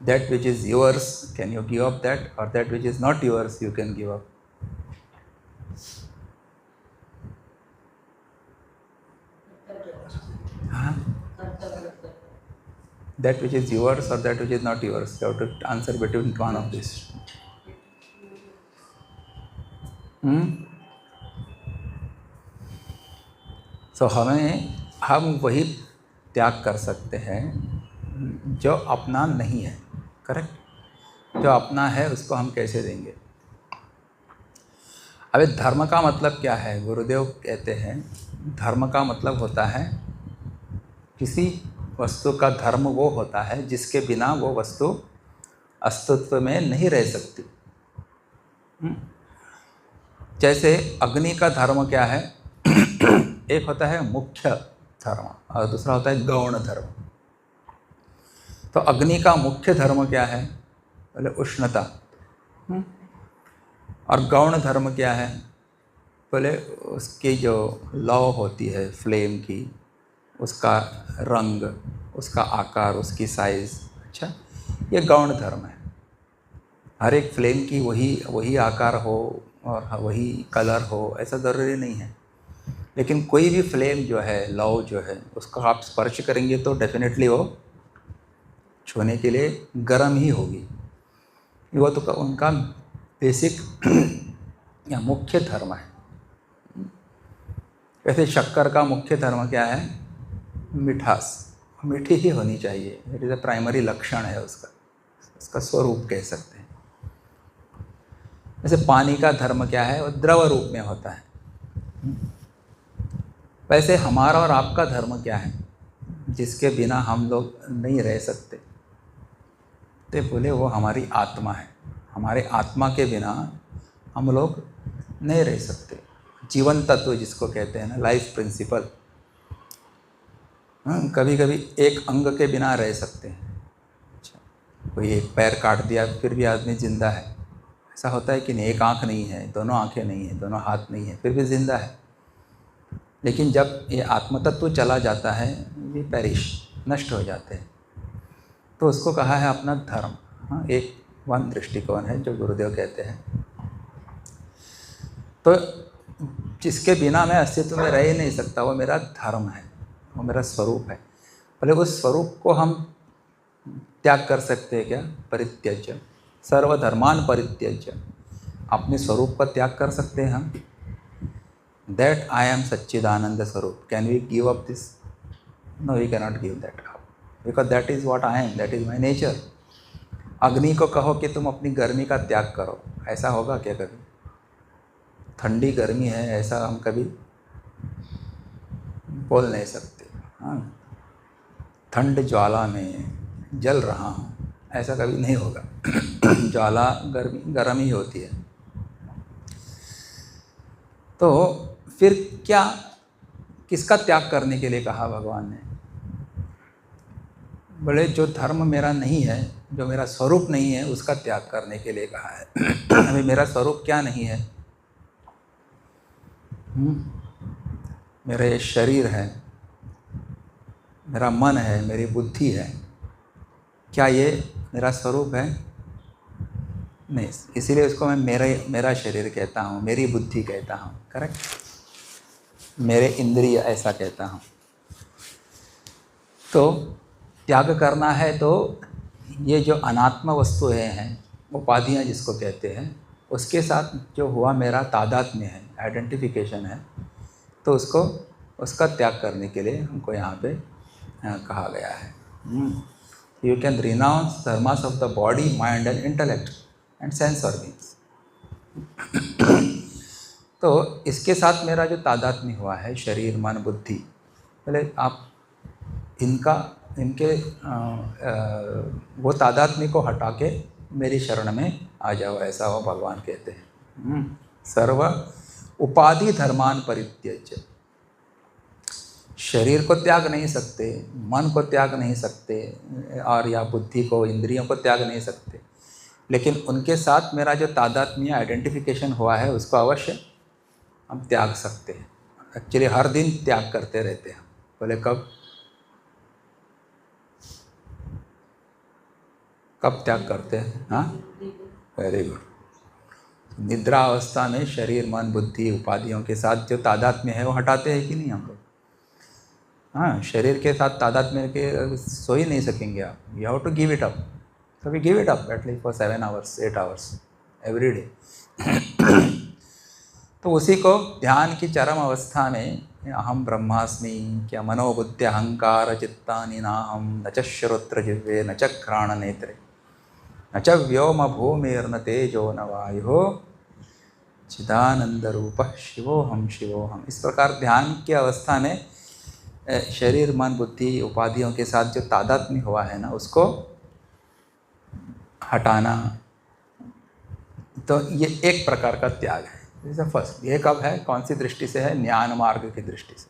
That which is yours, can you give up that? Or that which is not yours, you can give up? Huh? That which is yours or that which is not yours, you have to answer between one of these. तो हम वही त्याग कर सकते हैं जो अपना नहीं है। करेक्ट? जो अपना है उसको हम कैसे देंगे? अबे धर्म का मतलब क्या है? गुरुदेव कहते हैं धर्म का मतलब होता है किसी वस्तु का धर्म वो होता है जिसके बिना वो वस्तु अस्तित्व में नहीं रह सकती। जैसे अग्नि का धर्म क्या है? एक होता है मुख्य धर्म और दूसरा होता है गौण धर्म। तो अग्नि का मुख्य धर्म क्या है? बोले उष्णता। और गौण धर्म क्या है? बोले उसकी जो लौ होती है फ्लेम की, उसका रंग, उसका आकार, उसकी साइज़। अच्छा, ये गौण धर्म है। हर एक फ्लेम की वही आकार हो और वही कलर हो ऐसा ज़रूरी नहीं है। लेकिन कोई भी फ्लेम जो है, लौ जो है, उसको आप स्पर्श करेंगे तो डेफिनेटली वो छूने के लिए गर्म ही होगी। वो तो उनका बेसिक या मुख्य धर्म है। वैसे शक्कर का मुख्य धर्म क्या है? मिठास, मीठी ही होनी चाहिए। इट इज़ अ प्राइमरी लक्षण है उसका स्वरूप कह सकते हैं। वैसे पानी का धर्म क्या है? वो द्रव रूप में होता है। वैसे हमारा और आपका धर्म क्या है जिसके बिना हम लोग नहीं रह सकते? तो बोले वो हमारी आत्मा है। हमारे आत्मा के बिना हम लोग नहीं रह सकते। जीवन तत्व जिसको कहते हैं ना, लाइफ प्रिंसिपल। कभी कभी एक अंग के बिना रह सकते हैं। अच्छा, कोई एक पैर काट दिया फिर भी आदमी ज़िंदा है, ऐसा होता है कि नहीं? एक आँख नहीं है, दोनों आँखें नहीं है, दोनों हाथ नहीं है, फिर भी ज़िंदा है। लेकिन जब ये आत्मतत्व चला जाता है, ये पेरिश, नष्ट हो जाते हैं। तो उसको कहा है अपना धर्म। हाँ, एक वन दृष्टिकोण है जो गुरुदेव कहते हैं। तो जिसके बिना मैं अस्तित्व में रह ही नहीं सकता, वो मेरा धर्म है, वो मेरा स्वरूप है। भले उस स्वरूप को हम त्याग कर सकते हैं क्या? परित्यज्य, सर्वधर्मान परित्यज्य, अपने स्वरूप का त्याग कर सकते हैं हम। That I am सच्चिदानंद स्वरूप. Can we give up this? No, we cannot give that up. Because that is what I am. That is my nature. अग्नि को कहो कि तुम अपनी गर्मी का त्याग करो, ऐसा होगा क्या कभी? ठंडी गर्मी है ऐसा हम कभी बोल नहीं सकते। हाँ, ठंड ज्वाला में जल रहा हूँ, ऐसा कभी नहीं होगा। ज्वाला गर्म ही होती है। तो फिर क्या, किसका त्याग करने के लिए कहा भगवान ने? बोले जो धर्म मेरा नहीं है, जो मेरा स्वरूप नहीं है, उसका त्याग करने के लिए कहा है। अभी मेरा स्वरूप क्या नहीं है? मेरा ये शरीर है, मेरा मन है, मेरी बुद्धि है, क्या ये मेरा स्वरूप है? नहीं, इसीलिए उसको मैं मेरा शरीर कहता हूँ, मेरी बुद्धि कहता हूँ, करेक्ट, मेरे इंद्रिय ऐसा कहता हूँ। तो त्याग करना है तो ये जो अनात्म वस्तुएं हैं, उपाधियाँ जिसको कहते हैं, उसके साथ जो हुआ मेरा तादात्म्य है, आइडेंटिफिकेशन है, तो उसका त्याग करने के लिए हमको यहाँ पे कहा गया है। You can renounce dharmas of the body, mind and intellect and sense organs. तो इसके साथ मेरा जो तादात्म्य हुआ है, शरीर मन बुद्धि, पहले आप इनके वो तादात्म्य को हटा के मेरी शरण में आ जाओ, ऐसा वो भगवान कहते हैं। सर्व उपाधि धर्मान परित्यज्य। शरीर को त्याग नहीं सकते, मन को त्याग नहीं सकते, और या बुद्धि को, इंद्रियों को त्याग नहीं सकते, लेकिन उनके साथ मेरा जो तादात्म्य आइडेंटिफिकेशन हुआ है उसको अवश्य हम त्याग सकते हैं। एक्चुअली हर दिन त्याग करते रहते हैं। बोले कब त्याग करते हैं? हाँ, वेरी गुड। निद्रा अवस्था में शरीर मन बुद्धि उपाधियों के साथ जो तादात्म्य है वो हटाते हैं कि नहीं हम लोग? हाँ, शरीर के साथ तादात्म्य के सो ही नहीं सकेंगे आप। You have to give it up. So we give it up at least for 7 hours, 8 hours every day. तो उसी को ध्यान की चरम अवस्था में अहम ब्रह्मास्मि, क्या मनोबुद्धि अहंकार चित्तानि नाहम, न च श्रोत्र जिह्वे न च घ्राण नेत्रे न च व्योम भूमिर्न तेजो न वायुः चिदानंद रूपः शिवोहम शिवोहम। इस प्रकार ध्यान की अवस्था में शरीर मन बुद्धि उपाधियों के साथ जो तादात्म्य हुआ है ना, उसको हटाना, तो ये एक प्रकार का त्याग है। जैसे फर्स्ट, ये कब है, कौन सी दृष्टि से है? ज्ञान मार्ग की दृष्टि से।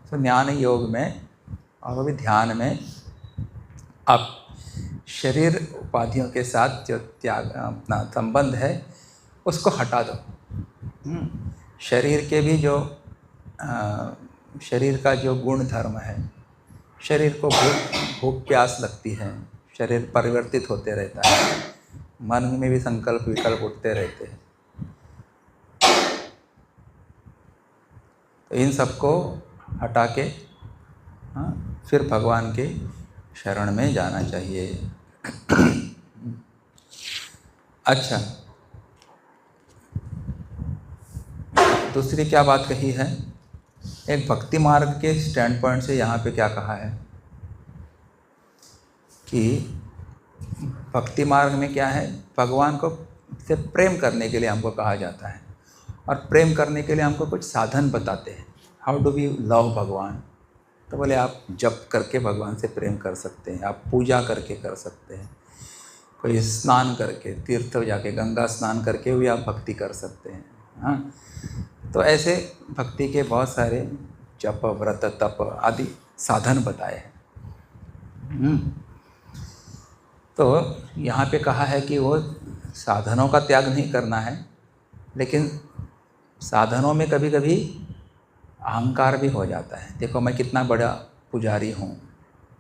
तो ज्ञान योग में और वो भी ध्यान में आप शरीर उपाधियों के साथ जो त्याग अपना संबंध है उसको हटा दो। शरीर के भी जो शरीर का जो गुण धर्म है, शरीर को भूख प्यास लगती है, शरीर परिवर्तित होते रहता है, मन में भी संकल्प विकल्प उठते रहते हैं, तो इन सबको हटा के फिर भगवान के शरण में जाना चाहिए। अच्छा, दूसरी क्या बात कही है? एक भक्ति मार्ग के स्टैंड पॉइंट से यहाँ पे क्या कहा है कि भक्ति मार्ग में क्या है, भगवान को से प्रेम करने के लिए हमको कहा जाता है, और प्रेम करने के लिए हमको कुछ साधन बताते हैं। हाउ डू वी लव भगवान? तो बोले आप जप करके भगवान से प्रेम कर सकते हैं, आप पूजा करके कर सकते हैं, कोई स्नान करके, तीर्थ जाके गंगा स्नान करके भी आप भक्ति कर सकते हैं। हाँ, तो ऐसे भक्ति के बहुत सारे जप व्रत तप आदि साधन बताए हैं। तो यहाँ पे कहा है कि वो साधनों का त्याग नहीं करना है, लेकिन साधनों में कभी कभी अहंकार भी हो जाता है। देखो मैं कितना बड़ा पुजारी हूँ,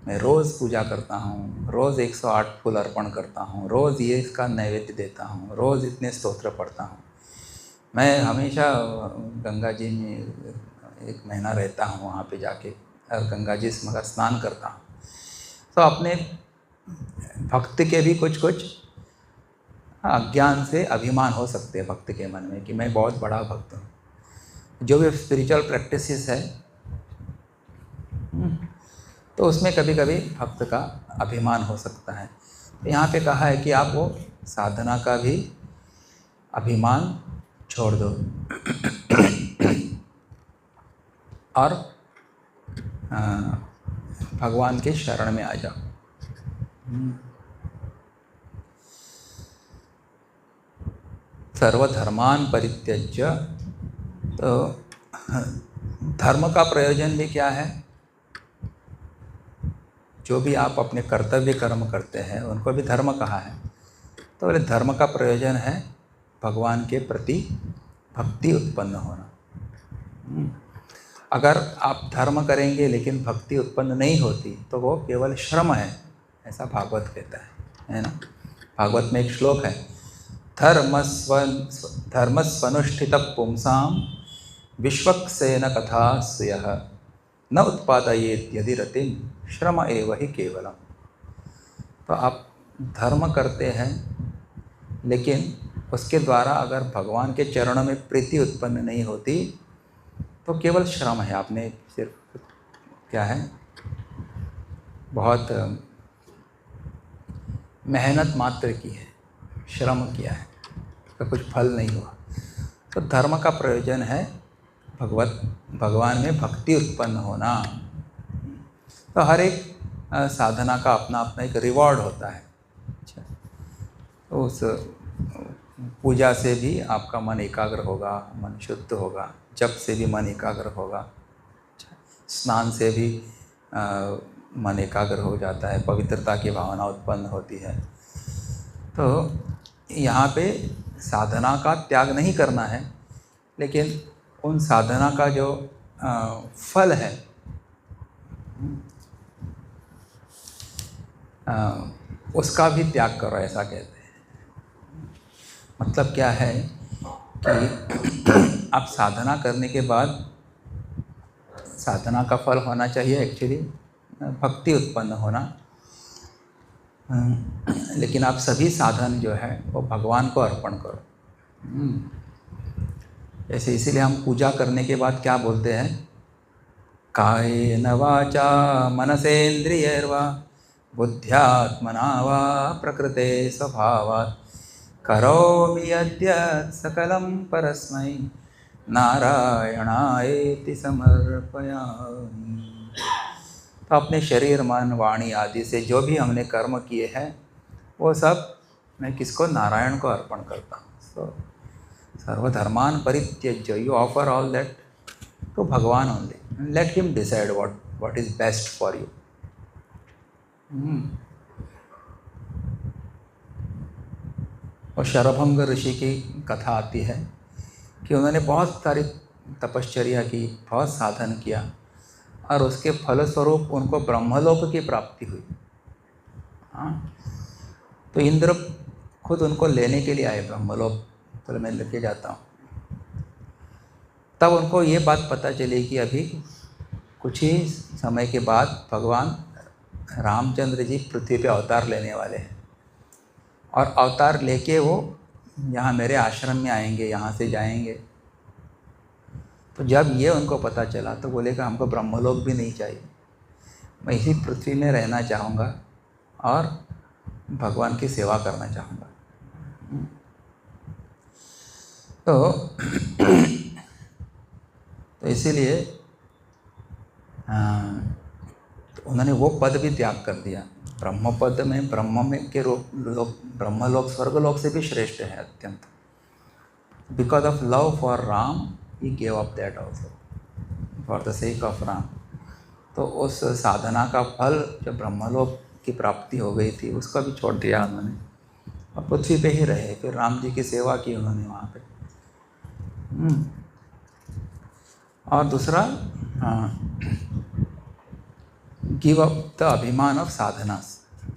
मैं रोज़ पूजा करता हूँ, रोज़ 108 फूल अर्पण करता हूँ, रोज़ ये इसका नैवेद्य देता हूँ, रोज़ इतने स्तोत्र पढ़ता हूँ, मैं हमेशा गंगा जी में 1 महीना रहता हूँ, वहाँ पे जाके और गंगा जी में स्नान करता हूँ। तो अपने भक्त के भी कुछ कुछ अज्ञान से अभिमान हो सकते हैं भक्त के मन में कि मैं बहुत बड़ा भक्त हूँ। जो भी स्पिरिचुअल प्रैक्टिसेस है तो उसमें कभी कभी भक्त का अभिमान हो सकता है। तो यहाँ पे कहा है कि आप वो साधना का भी अभिमान छोड़ दो और भगवान के शरण में आ जाओ। सर्वधर्मान परित्यज्य, तो धर्म का प्रयोजन भी क्या है? जो भी आप अपने कर्तव्य कर्म करते हैं उनको भी धर्म कहा है। तो बोले धर्म का प्रयोजन है भगवान के प्रति भक्ति उत्पन्न होना। अगर आप धर्म करेंगे लेकिन भक्ति उत्पन्न नहीं होती तो वो केवल श्रम है, ऐसा भागवत कहता है ना। भागवत में एक श्लोक है, धर्मस्वनुष्ठित पुंसाम विश्वक्सेन कथा सुयः न उत्पादयेत् यदि रतिम श्रम एव ही केवलम। तो आप धर्म करते हैं लेकिन उसके द्वारा अगर भगवान के चरणों में प्रीति उत्पन्न नहीं होती तो केवल श्रम है। आपने सिर्फ क्या है, बहुत मेहनत मात्र की है, श्रम किया है, तो कुछ फल नहीं हुआ। तो धर्म का प्रयोजन है भगवान में भक्ति उत्पन्न होना। तो हर एक साधना का अपना अपना एक रिवॉर्ड होता है। अच्छा, तो उस पूजा से भी आपका मन एकाग्र होगा, मन शुद्ध होगा, जप से भी मन एकाग्र होगा, स्नान से भी मन एकाग्र हो जाता है, पवित्रता की भावना उत्पन्न होती है। तो यहाँ पे साधना का त्याग नहीं करना है, लेकिन उन साधना का जो फल है उसका भी त्याग करो, ऐसा कहते हैं। मतलब क्या है कि आप साधना करने के बाद साधना का फल होना चाहिए एक्चुअली भक्ति उत्पन्न होना, लेकिन आप सभी साधन जो है वो भगवान को अर्पण करो। ऐसे इसीलिए हम पूजा करने के बाद क्या बोलते हैं, कायेन वाचा मनसेन्द्रियैर्वा बुद्ध्यात्मना वा प्रकृते स्वभावात् करोमि यद्यत् सकलं परस्मै नारायणायेति समर्पयामि। तो अपने शरीर मन वाणी आदि से जो भी हमने कर्म किए हैं वो सब मैं किसको, नारायण को अर्पण करता हूँ। सो सर्वधर्मान परित्यज्य, you offer all that to Bhagwan only, let him decide what is best for you. और शरभंग ऋषि की कथा आती है कि उन्होंने बहुत सारी तपश्चर्या की, बहुत साधन किया और उसके फलस्वरूप उनको ब्रह्मलोक की प्राप्ति हुई। हाँ, तो इंद्र खुद उनको लेने के लिए आए ब्रह्मलोक, तो मैं लेके जाता हूँ। तब उनको ये बात पता चली कि अभी कुछ ही समय के बाद भगवान रामचंद्र जी पृथ्वी पे अवतार लेने वाले हैं और अवतार लेके वो यहाँ मेरे आश्रम में आएंगे, यहाँ से जाएंगे। तो जब ये उनको पता चला तो बोले कि हमको ब्रह्मलोक भी नहीं चाहिए, मैं इसी पृथ्वी में रहना चाहूँगा और भगवान की सेवा करना चाहूँगा। तो इसीलिए तो उन्होंने वो पद भी त्याग कर दिया। ब्रह्म पद में, ब्रह्म में के रूप ब्रह्मलोक स्वर्गलोक से भी श्रेष्ठ है अत्यंत। Because of love for Ram he gave up that also for the sake of Ram. तो उस साधना का फल जो ब्रह्मलोक की प्राप्ति हो गई थी उसका भी छोड़ दिया उन्होंने और पृथ्वी पे ही रहे। फिर राम जी की सेवा की उन्होंने वहाँ पे। और दूसरा, गिव अप द अभिमान ऑफ साधना।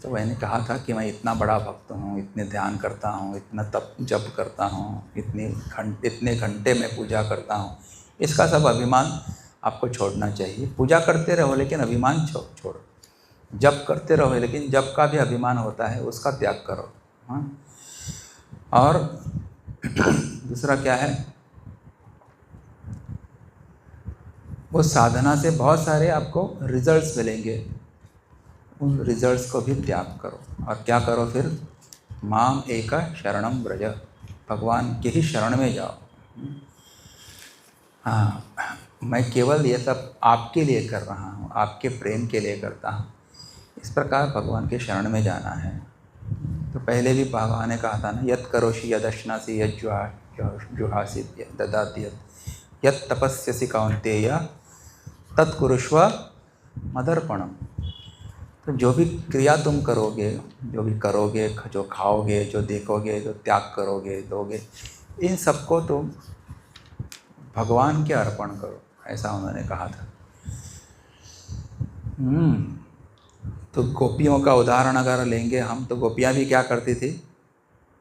तो मैंने कहा था कि मैं इतना बड़ा भक्त हूँ, इतने ध्यान करता हूँ, इतना तप जप करता हूँ, इतने घंटे में पूजा करता हूँ, इसका सब अभिमान आपको छोड़ना चाहिए। पूजा करते रहो लेकिन अभिमान छोड़ो, जप करते रहो लेकिन जप का भी अभिमान होता है उसका त्याग करो। हाँ, और दूसरा क्या है, उस साधना से बहुत सारे आपको रिजल्ट्स मिलेंगे, उन रिजल्ट्स को भी त्याग करो। और क्या करो फिर, माम एका शरणम व्रज, भगवान के ही शरण में जाओ। हाँ, मैं केवल ये सब आपके लिए कर रहा हूँ, आपके प्रेम के लिए करता हूँ, इस प्रकार भगवान के शरण में जाना है। तो पहले भी भगवान ने कहा था ना, यत् करोषि यदश्नासि यज्जुहासि ददाति यत्, यत् तपस्यसि कौन्तेय तत्कुरुष्व मदर्पणम। तो जो भी क्रिया तुम करोगे, जो खाओगे, जो देखोगे, जो त्याग करोगे, दोगे, इन सबको तुम भगवान के अर्पण करो, ऐसा उन्होंने कहा था। तो गोपियों का उदाहरण अगर लेंगे हम, तो गोपियाँ भी क्या करती थी?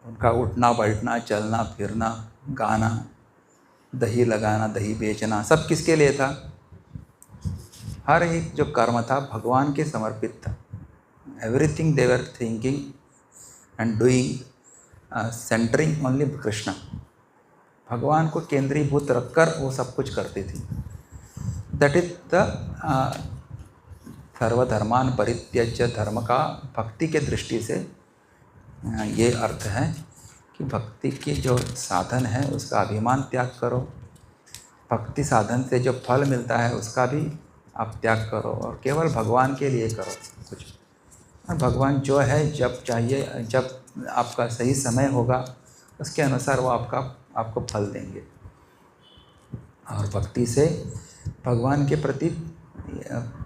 उनका उठना बैठना, चलना फिरना, गाना, दही लगाना, दही बेचना, सब किसके लिए था? हर एक जो कर्म था भगवान के समर्पित था। Everything they were thinking and doing centering only Krishna. भगवान को केंद्रीभूत रखकर वो सब कुछ करती थी। दैट इज द सर्वधर्मान परित्यज्य धर्म का भक्ति के दृष्टि से ये अर्थ है कि भक्ति की जो साधन है उसका अभिमान त्याग करो, भक्ति साधन से जो फल मिलता है उसका भी आप त्याग करो और केवल भगवान के लिए करो कुछ। और भगवान जो है जब चाहिए, जब आपका सही समय होगा उसके अनुसार वो आपको फल देंगे। और भक्ति से भगवान के प्रति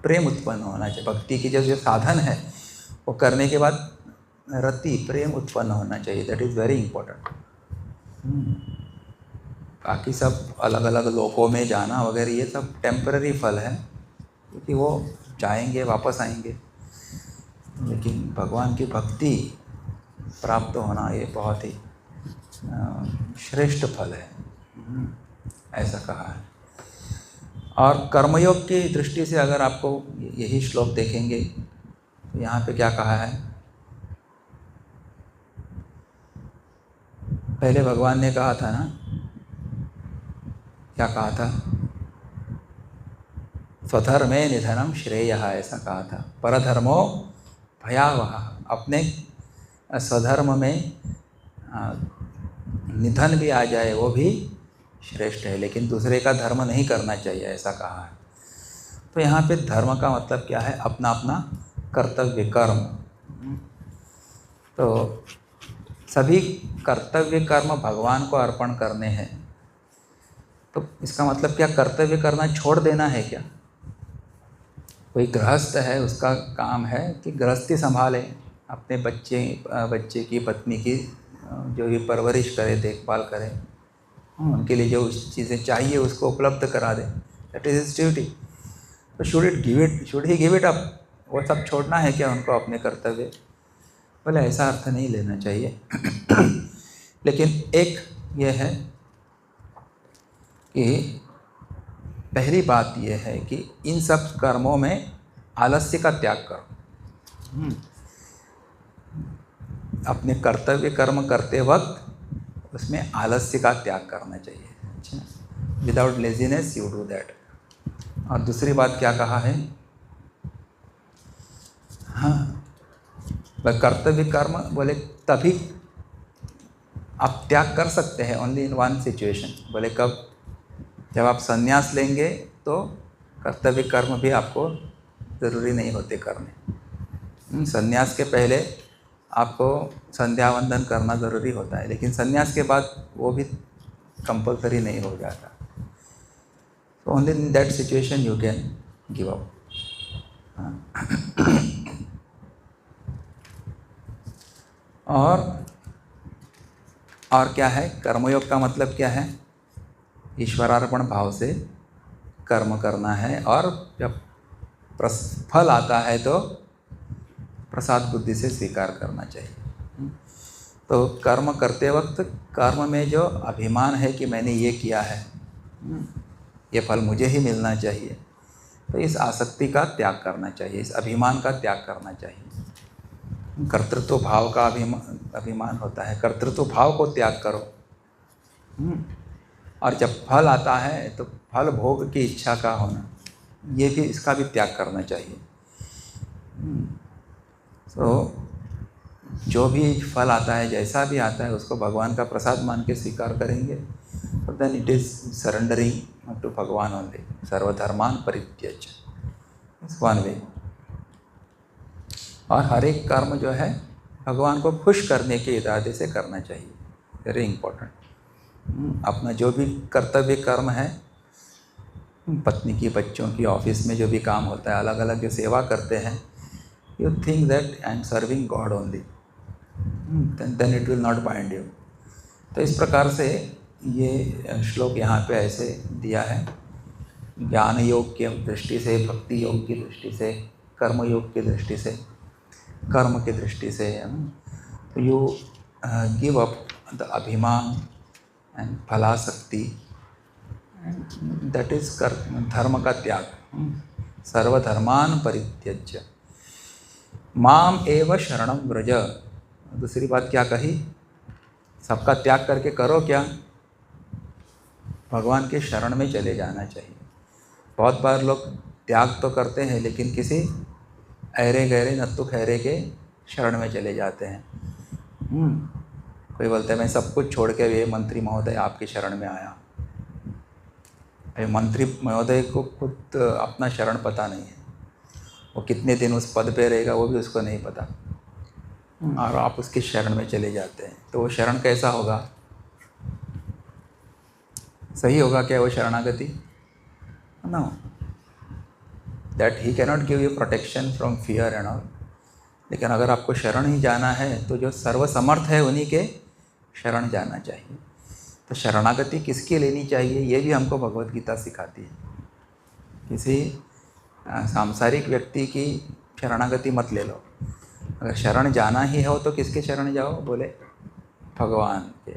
प्रेम उत्पन्न होना चाहिए। भक्ति की जो साधन है वो करने के बाद रति प्रेम उत्पन्न होना चाहिए। That is very important. बाकी सब अलग अलग लोकों में जाना वगैरह ये सब टेम्पररी फल है, क्योंकि वो जाएंगे वापस आएंगे, लेकिन भगवान की भक्ति प्राप्त होना ये बहुत ही श्रेष्ठ फल है, ऐसा कहा है। और कर्मयोग की दृष्टि से अगर आपको यही श्लोक देखेंगे तो यहाँ पे क्या कहा है? पहले भगवान ने कहा था ना, क्या कहा था? स्वधर्मे निधनम श्रेयः, ऐसा कहा था। परधर्मो भयावह। अपने स्वधर्म में निधन भी आ जाए वो भी श्रेष्ठ है, लेकिन दूसरे का धर्म नहीं करना चाहिए, ऐसा कहा है। तो यहाँ पे धर्म का मतलब क्या है? अपना अपना कर्तव्य कर्म। तो सभी कर्तव्य कर्म भगवान को अर्पण करने हैं। तो इसका मतलब क्या कर्तव्य करना छोड़ देना है क्या? कोई गृहस्थ है, उसका काम है कि गृहस्थी संभाले, अपने बच्चे की, पत्नी की जो भी परवरिश करे, देखभाल करे, उनके लिए जो चीज़ें चाहिए उसको उपलब्ध करा दे। That is his duty. तो should he give it up? वो सब छोड़ना है क्या उनको अपने कर्तव्य? बोले ऐसा अर्थ नहीं लेना चाहिए। लेकिन एक ये है कि पहली बात यह है कि इन सब कर्मों में आलस्य का त्याग करो। अपने कर्तव्य कर्म करते वक्त उसमें आलस्य का त्याग करना चाहिए। अच्छा, without laziness you do that. और दूसरी बात क्या कहा है? हाँ, कर्तव्य कर्म बोले तभी आप त्याग कर सकते हैं, ओनली इन वन सिचुएशन। बोले कब? जब आप संन्यास लेंगे तो कर्तव्य कर्म भी आपको ज़रूरी नहीं होते करने। संन्यास के पहले आपको संध्या वंदन करना ज़रूरी होता है, लेकिन संन्यास के बाद वो भी कंपल्सरी नहीं हो जाता। तो only in that situation you can give up. और क्या है? कर्मयोग का मतलब क्या है? ईश्वरार्पण भाव से कर्म करना है, और जब फल आता है तो प्रसाद बुद्धि से स्वीकार करना चाहिए। तो कर्म करते वक्त कर्म में जो अभिमान है कि मैंने ये किया है, ये फल मुझे ही मिलना चाहिए, तो इस आसक्ति का त्याग करना चाहिए, इस अभिमान का त्याग करना चाहिए। कर्तृत्व भाव का अभिमान होता है, कर्तृत्व भाव को त्याग करो। और जब फल आता है तो फल भोग की इच्छा का होना, ये भी, इसका भी त्याग करना चाहिए। तो जो भी फल आता है, जैसा भी आता है, उसको भगवान का प्रसाद मान के स्वीकार करेंगे, तो then it is surrendering to Bhagwan only. सर्वधर्मान परित्यज्य, इस वन वे। और हर एक कर्म जो है भगवान को खुश करने के इरादे से करना चाहिए। Very important. अपना जो भी कर्तव्य कर्म है पत्नी की, बच्चों की, ऑफिस में जो भी काम होता है, अलग अलग जो सेवा करते हैं, you think that I am serving God only, then it will not bind you. तो इस प्रकार से ये श्लोक यहाँ पे ऐसे दिया है, ज्ञान योग की दृष्टि से, भक्ति योग की दृष्टि से, कर्म योग की दृष्टि से, कर्म की दृष्टि से, तो यू गिव अप द अभिमान एंड फलाशक्ति, दैट इज धर्म का त्याग, सर्वधर्मान परित्यज्य माम एव शरणम व्रज। दूसरी बात क्या कही, सबका त्याग करके करो क्या, भगवान के शरण में चले जाना चाहिए। बहुत बार लोग त्याग तो करते हैं लेकिन किसी ऐरे गहरे नत्तु खैरे के शरण में चले जाते हैं। कोई बोलता है मैं सब कुछ छोड़ के ये मंत्री महोदय आपके शरण में आया। मंत्री महोदय को खुद अपना शरण पता नहीं है, वो कितने दिन उस पद पे रहेगा वो भी उसको नहीं पता, और आप उसके शरण में चले जाते हैं। तो वो शरण कैसा होगा, सही होगा क्या वो शरणागति? No, that he cannot give you protection from fear and all. लेकिन अगर आपको शरण ही जाना है तो जो सर्वसमर्थ है उन्हीं के शरण जाना चाहिए। तो शरणागति किसकी लेनी चाहिए, ये भी हमको भगवत गीता सिखाती है। किसी सांसारिक व्यक्ति की शरणागति मत ले लो। अगर शरण जाना ही हो तो किसके शरण जाओ, बोले भगवान के।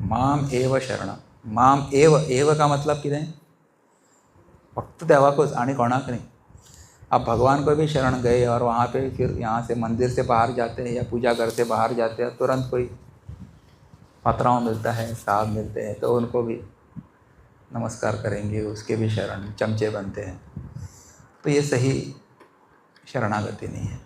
माम एव शरण, माम एव का मतलब कितें, फक्त देवाकोच आणि कोणाक नहीं। आप भगवान को भी शरण गए और वहाँ पे फिर यहाँ से मंदिर से बाहर जाते हैं या पूजा घर से बाहर जाते हैं, तुरंत कोई पतराव मिलता है, साहब मिलते हैं, तो उनको भी नमस्कार करेंगे, उसके भी शरण चमचे बनते हैं। तो ये सही शरणागति नहीं है।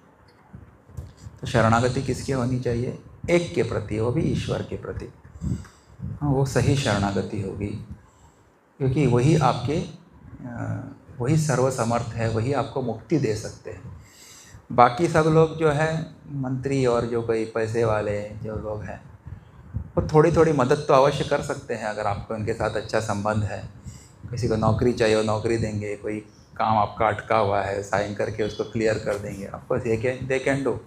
तो शरणागति किसकी होनी चाहिए, एक के प्रति, वो भी ईश्वर के प्रति। हाँ, वो सही शरणागति होगी, क्योंकि वही आपके वही सर्वसमर्थ है, वही आपको मुक्ति दे सकते हैं। बाकी सब लोग जो है मंत्री और जो कोई पैसे वाले जो लोग हैं, वो थोड़ी थोड़ी मदद तो अवश्य कर सकते हैं अगर आपको उनके साथ अच्छा संबंध है। किसी को नौकरी चाहिए वो नौकरी देंगे, कोई काम आपका अटका हुआ है साइन करके उसको क्लियर कर देंगे, आपको दे कैन डू,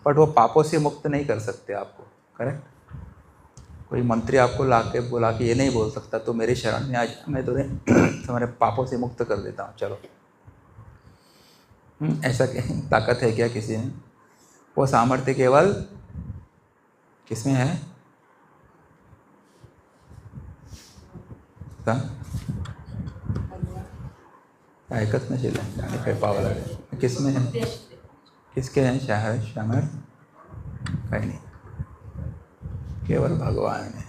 बट वो पापों से मुक्त नहीं कर सकते आपको। करेक्ट? कोई मंत्री आपको बुला के ये नहीं बोल सकता तो मेरे शरण में आज मैं तुम्हारे पापों से मुक्त कर देता हूँ, चलो। ऐसा ताकत है क्या किसी में? वो सामर्थ्य केवल किसमें है? ऐकत नसेल आणि काही पावला किसमें है, किसके हैं सामर्थ्य? कहीं नहीं, केवल भगवान है।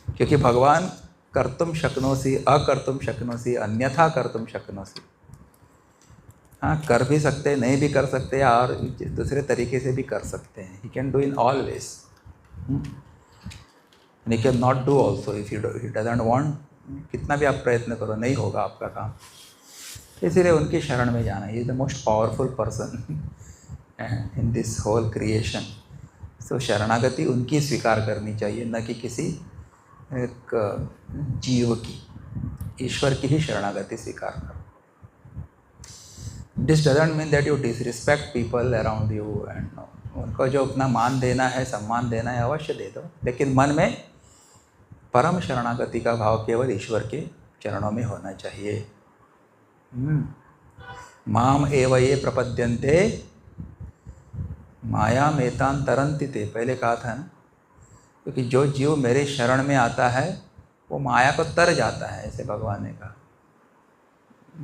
क्योंकि भगवान कर्तुम शक्नोसी, अकर्तुम शक्नोसी, अन्यथा कर्तुम शक्नोसी। हाँ, कर भी सकते, नहीं भी कर सकते, और दूसरे तरीके से भी कर सकते हैं। He can do in all ways, he can not do also if he doesn't want. कितना भी आप प्रयत्न करो नहीं होगा आपका काम। इसीलिए उनकी शरण में जाना, he is the most powerful person in this whole creation. So शरणागति उनकी स्वीकार करनी चाहिए, न कि किसी एक जीव की। ईश्वर की ही शरणागति स्वीकार करो। This doesn't mean that you disrespect people around you and no, उनको जो अपना मान देना है, सम्मान देना है, अवश्य दे दो, लेकिन मन में परम शरणागति का भाव केवल ईश्वर के चरणों में होना चाहिए। माम एव ये प्रपद्यन्ते माया मेतान तरंति ते, पहले कहा था ना, क्योंकि जो जीव मेरे शरण में आता है वो माया को तर जाता है, ऐसे भगवान ने कहा।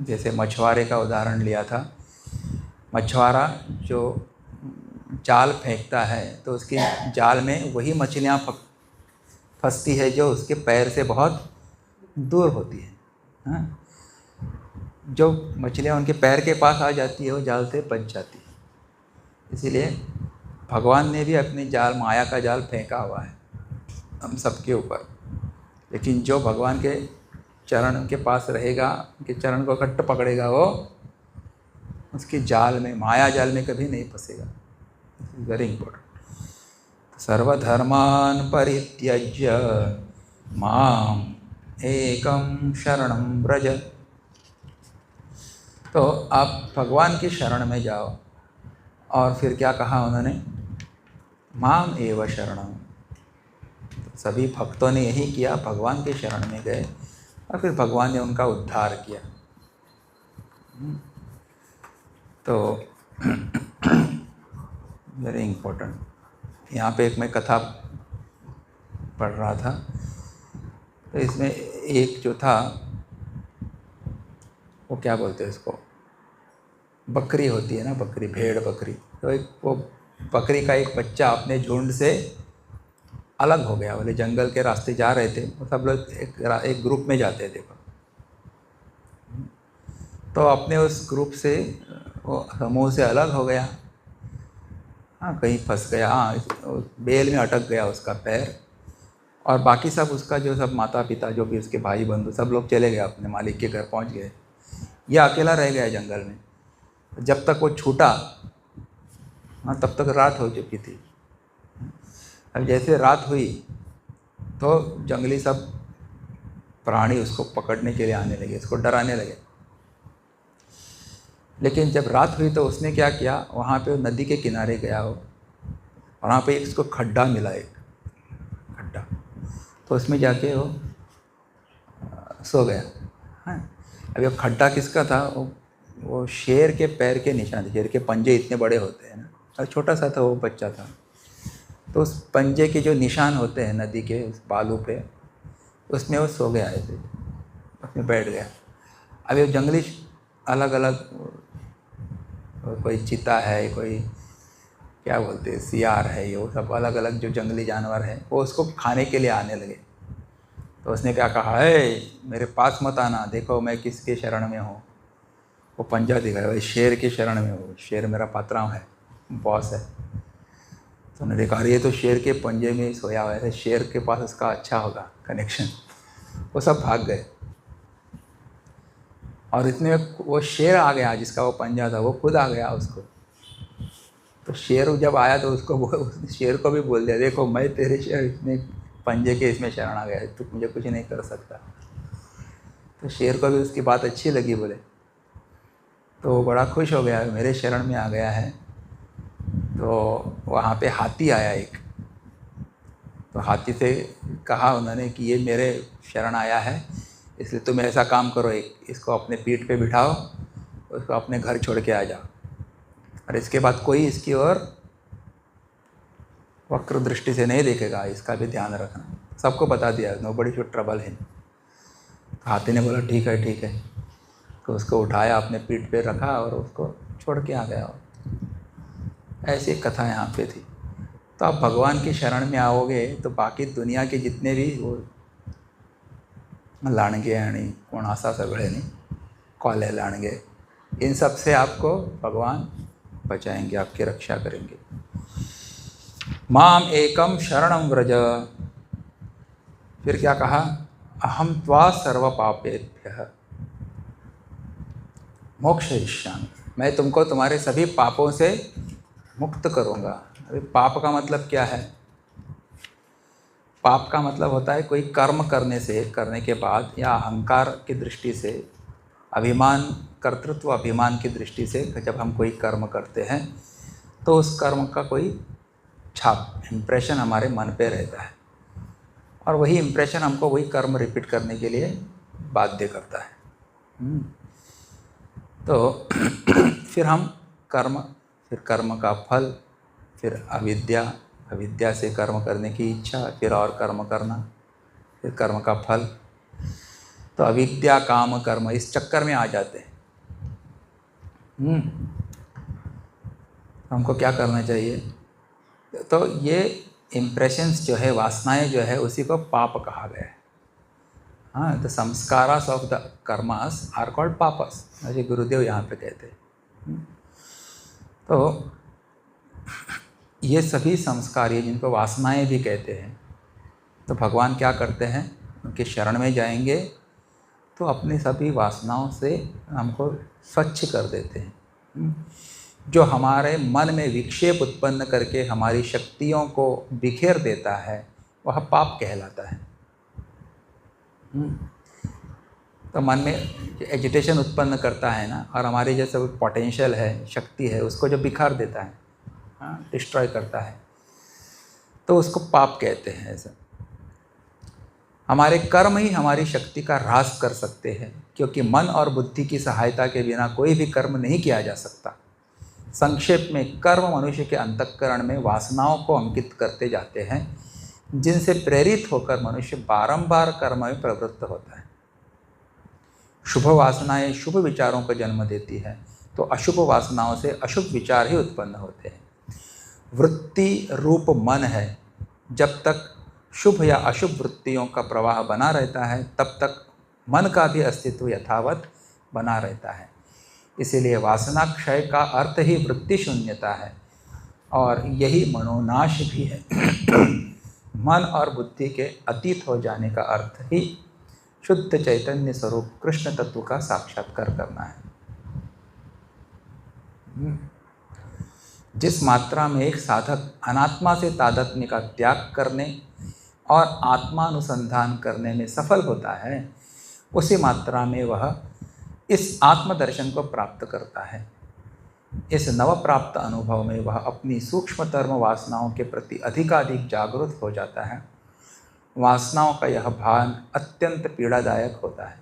जैसे मछुआरे का उदाहरण लिया था, मछुआरा जो जाल फेंकता है तो उसके जाल में वही मछलियाँ फंसती है जो उसके पैर से बहुत दूर होती है। हाँ? जो मछलियाँ उनके पैर के पास आ जाती है वो जाल से बच जाती है। इसीलिए भगवान ने भी अपनी जाल, माया का जाल फेंका हुआ है हम सबके ऊपर, लेकिन जो भगवान के चरण के पास रहेगा, उनके चरण को इकट्ठ पकड़ेगा, वो उसके जाल में, माया जाल में कभी नहीं फंसेगा। Very important. सर्वधर्मान परित्यज्य माम एकं शरणं व्रज। तो आप भगवान की शरण में जाओ। और फिर क्या कहा उन्होंने? माम एव शरणं। तो सभी भक्तों ने यही किया, भगवान के शरण में गए और फिर भगवान ने उनका उद्धार किया। तो वेरी इम्पोर्टेंट। यहाँ पे एक मैं कथा पढ़ रहा था, तो इसमें एक जो था, वो क्या बोलते हैं उसको, बकरी होती है ना, बकरी, भेड़ बकरी। तो एक वो बकरी का एक बच्चा अपने झुंड से अलग हो गया। बोले जंगल के रास्ते जा रहे थे, वो सब लोग एक ग्रुप में जाते थे। तो अपने उस ग्रुप से, वो समूह से अलग हो गया। हाँ, कहीं फंस गया, हाँ, बेल में अटक गया उसका पैर। और बाकी सब उसका जो सब माता पिता, जो भी उसके भाई बंधु, सब लोग चले गए, अपने मालिक के घर पहुंच गए। यह अकेला रह गया जंगल में। जब तक वो छूटा, हाँ, तब तक रात हो चुकी थी। अब जैसे रात हुई तो जंगली सब प्राणी उसको पकड़ने के लिए आने लगे, उसको डराने लगे। लेकिन जब रात हुई तो उसने क्या किया, वहाँ पे नदी के किनारे गया हो, और वहाँ पे एक उसको खड्डा मिला, एक खड्डा। तो उसमें जाके वो सो गया। हाँ, अब ये खड्डा किसका था? वो शेर के पैर के निशान थे। शेर के पंजे इतने बड़े होते हैं ना, और छोटा सा था, वो बच्चा था। तो उस पंजे के जो निशान होते हैं नदी के उस बालू पे, उसमें वो सो गया, ऐसे उसमें बैठ गया। अब ये जंगली अलग अलग, कोई चीता है, कोई क्या बोलते हैं, सियार है, ये वो सब अलग अलग जो जंगली जानवर हैं, वो उसको खाने के लिए आने लगे। तो उसने क्या कहा, है मेरे पास मत आना, देखो मैं किसके शरण में हूँ। वो पंजा दिखाया, भाई शेर के शरण में हूँ, शेर मेरा पात्राव है, बॉस है। तो उन्होंने देखा, अरे ये तो शेर के पंजे में सोया हुआ है, शेर के पास उसका अच्छा होगा कनेक्शन। वो सब भाग गए, और इतने वो शेर आ गया जिसका वो पंजा था, वो खुद आ गया उसको। तो शेर जब आया तो उसको शेर को भी बोल दिया, देखो मैं तेरे शेर इसमें पंजे के इसमें शरण आ गया है, तू मुझे कुछ नहीं कर सकता। तो शेर को भी उसकी बात अच्छी लगी, बोले। तो वो बड़ा खुश हो गया, मेरे शरण में आ गया है। तो वहाँ पे हाथी आया एक। तो हाथी से कहा उन्होंने कि ये मेरे शरण आया है, इसलिए तुम ऐसा काम करो, इसको अपने पीठ पे बिठाओ, उसको अपने घर छोड़ के आ जाओ, और इसके बाद कोई इसकी ओर वक्र दृष्टि से नहीं देखेगा, इसका भी ध्यान रखना। सबको बता दिया, नोबडी शुड ट्रबल हिम। तो हाथी ने बोला ठीक है ठीक है। तो उसको उठाया, अपने पीठ पे रखा और उसको छोड़ के आ गया। ऐसी एक कथा यहाँ पे थी। तो आप भगवान की शरण में आओगे तो बाकी दुनिया के जितने भी वो लाणगे आणि कोण आसा सगळे नहीं, कॉले लाणगे, इन सब से आपको भगवान बचाएंगे, आपकी रक्षा करेंगे। माम एकम शरणं व्रज। फिर क्या कहा, अहम त्वा सर्व पापेभ्यः मोक्षयिष्यामि। मैं तुमको तुम्हारे सभी पापों से मुक्त करूँगा। अभी पाप का मतलब क्या है? पाप का मतलब होता है कोई कर्म करने के बाद, या अहंकार की दृष्टि से, अभिमान, कर्तृत्व अभिमान की दृष्टि से जब हम कोई कर्म करते हैं तो उस कर्म का कोई छाप, इम्प्रेशन हमारे मन पे रहता है, और वही इम्प्रेशन हमको वही कर्म रिपीट करने के लिए बाध्य करता है। तो फिर हम कर्म, फिर कर्म का फल, फिर अविद्या, अविद्या से कर्म करने की इच्छा, फिर और कर्म करना, फिर कर्म का फल। तो अविद्या, काम, कर्म, इस चक्कर में आ जाते हैं। हमको क्या करना चाहिए? तो ये इम्प्रेशंस जो है, वासनाएं जो है, उसी को पाप कहा गया है। हाँ, the samskaras of the karmas are called papas, ऐसे गुरुदेव यहाँ पे कहते हैं। तो ये सभी संस्कार, ये जिनको वासनाएं भी कहते हैं, तो भगवान क्या करते हैं, उनके शरण में जाएंगे तो अपनी सभी वासनाओं से हमको स्वच्छ कर देते हैं। जो हमारे मन में विक्षेप उत्पन्न करके हमारी शक्तियों को बिखेर देता है, वह पाप कहलाता है। तो मन में एजिटेशन उत्पन्न करता है ना, और हमारी जैसे पोटेंशियल है, शक्ति है, उसको जो बिखार देता है, डिस्ट्रॉय करता है, तो उसको पाप कहते हैं। ऐसा हमारे कर्म ही हमारी शक्ति का ह्रास कर सकते हैं, क्योंकि मन और बुद्धि की सहायता के बिना कोई भी कर्म नहीं किया जा सकता। संक्षेप में, कर्म मनुष्य के अंतःकरण में वासनाओं को अंकित करते जाते हैं, जिनसे प्रेरित होकर मनुष्य बारंबार कर्म में प्रवृत्त होता है। शुभ वासनाएं शुभ विचारों को जन्म देती है, तो अशुभ वासनाओं से अशुभ विचार ही उत्पन्न होते हैं। वृत्ति रूप मन है, जब तक शुभ या अशुभ वृत्तियों का प्रवाह बना रहता है, तब तक मन का भी अस्तित्व यथावत बना रहता है। इसीलिए वासना क्षय का अर्थ ही वृत्ति शून्यता है, और यही मनोनाश भी है। मन और बुद्धि के अतीत हो जाने का अर्थ ही शुद्ध चैतन्य स्वरूप कृष्ण तत्व का साक्षात्कार करना है। जिस मात्रा में एक साधक अनात्मा से तादात्म्य का त्याग करने और आत्मानुसंधान करने में सफल होता है, उसी मात्रा में वह इस आत्मदर्शन को प्राप्त करता है। इस नव प्राप्त अनुभव में वह अपनी सूक्ष्मतम वासनाओं के प्रति अधिकाधिक जागरूक हो जाता है। वासनाओं का यह भान अत्यंत पीड़ादायक होता है।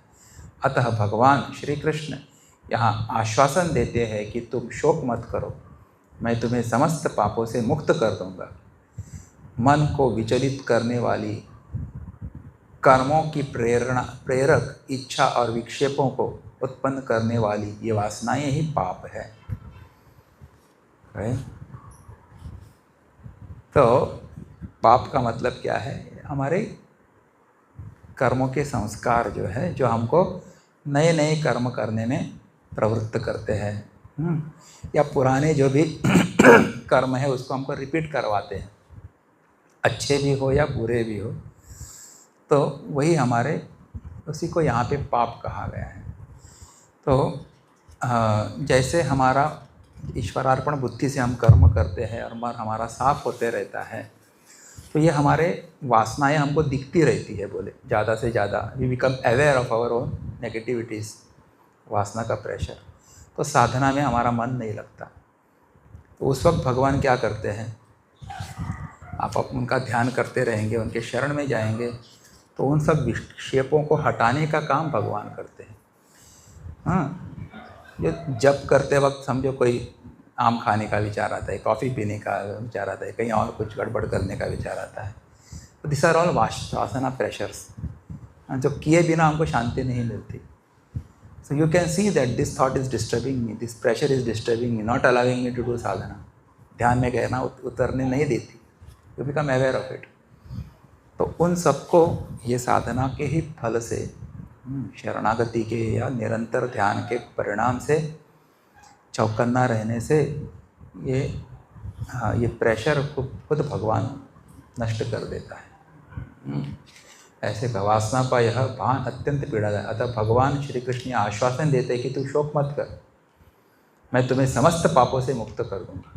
अतः भगवान श्री कृष्ण यहाँ आश्वासन देते हैं कि तुम शोक मत करो, मैं तुम्हें समस्त पापों से मुक्त कर दूंगा। मन को विचलित करने वाली, कर्मों की प्रेरक इच्छा और विक्षेपों को उत्पन्न करने वाली ये वासनाएं ही पाप है। तो पाप का मतलब क्या है? हमारे कर्मों के संस्कार जो है, जो हमको नए नए कर्म करने में प्रवृत्त करते हैं, या पुराने जो भी कर्म है उसको हमको रिपीट करवाते हैं, अच्छे भी हो या बुरे भी हो, तो वही हमारे, उसी को यहाँ पे पाप कहा गया है। तो जैसे हमारा ईश्वरार्पण बुद्धि से हम कर्म करते हैं और मन हमारा साफ होते रहता है, तो ये हमारे वासनाएं हमको दिखती रहती है। बोले ज़्यादा से ज़्यादा we become aware of our own negativities, वासना का प्रेशर। तो साधना में हमारा मन नहीं लगता। तो उस वक्त भगवान क्या करते हैं? आप उनका ध्यान करते रहेंगे, उनके शरण में जाएंगे, तो उन सब विक्षेपों को हटाने का काम भगवान करते हैं। जो जप करते वक्त समझो कोई आम खाने का विचार आता है, कॉफ़ी पीने का विचार आता है, कहीं और कुछ गड़बड़ करने का विचार आता है, तो this are all vasana pressures, जो किए बिना हमको शांति नहीं मिलती। So you can see that this thought is disturbing me, this pressure is disturbing me, not allowing me to do sadhana. ध्यान में कहना उतरने नहीं देती, you become aware of it. तो उन सबको ये साधना के ही फल से, शरणागति के या निरंतर ध्यान के परिणाम से, चौकन्ना रहने से ये प्रेशर को खुद भगवान नष्ट कर देता है। ऐसे वासना का यह भान अत्यंत पीड़ादायक। अतः भगवान श्री कृष्ण आश्वासन देते हैं कि तू शोक मत कर, मैं तुम्हें समस्त पापों से मुक्त कर दूंगा।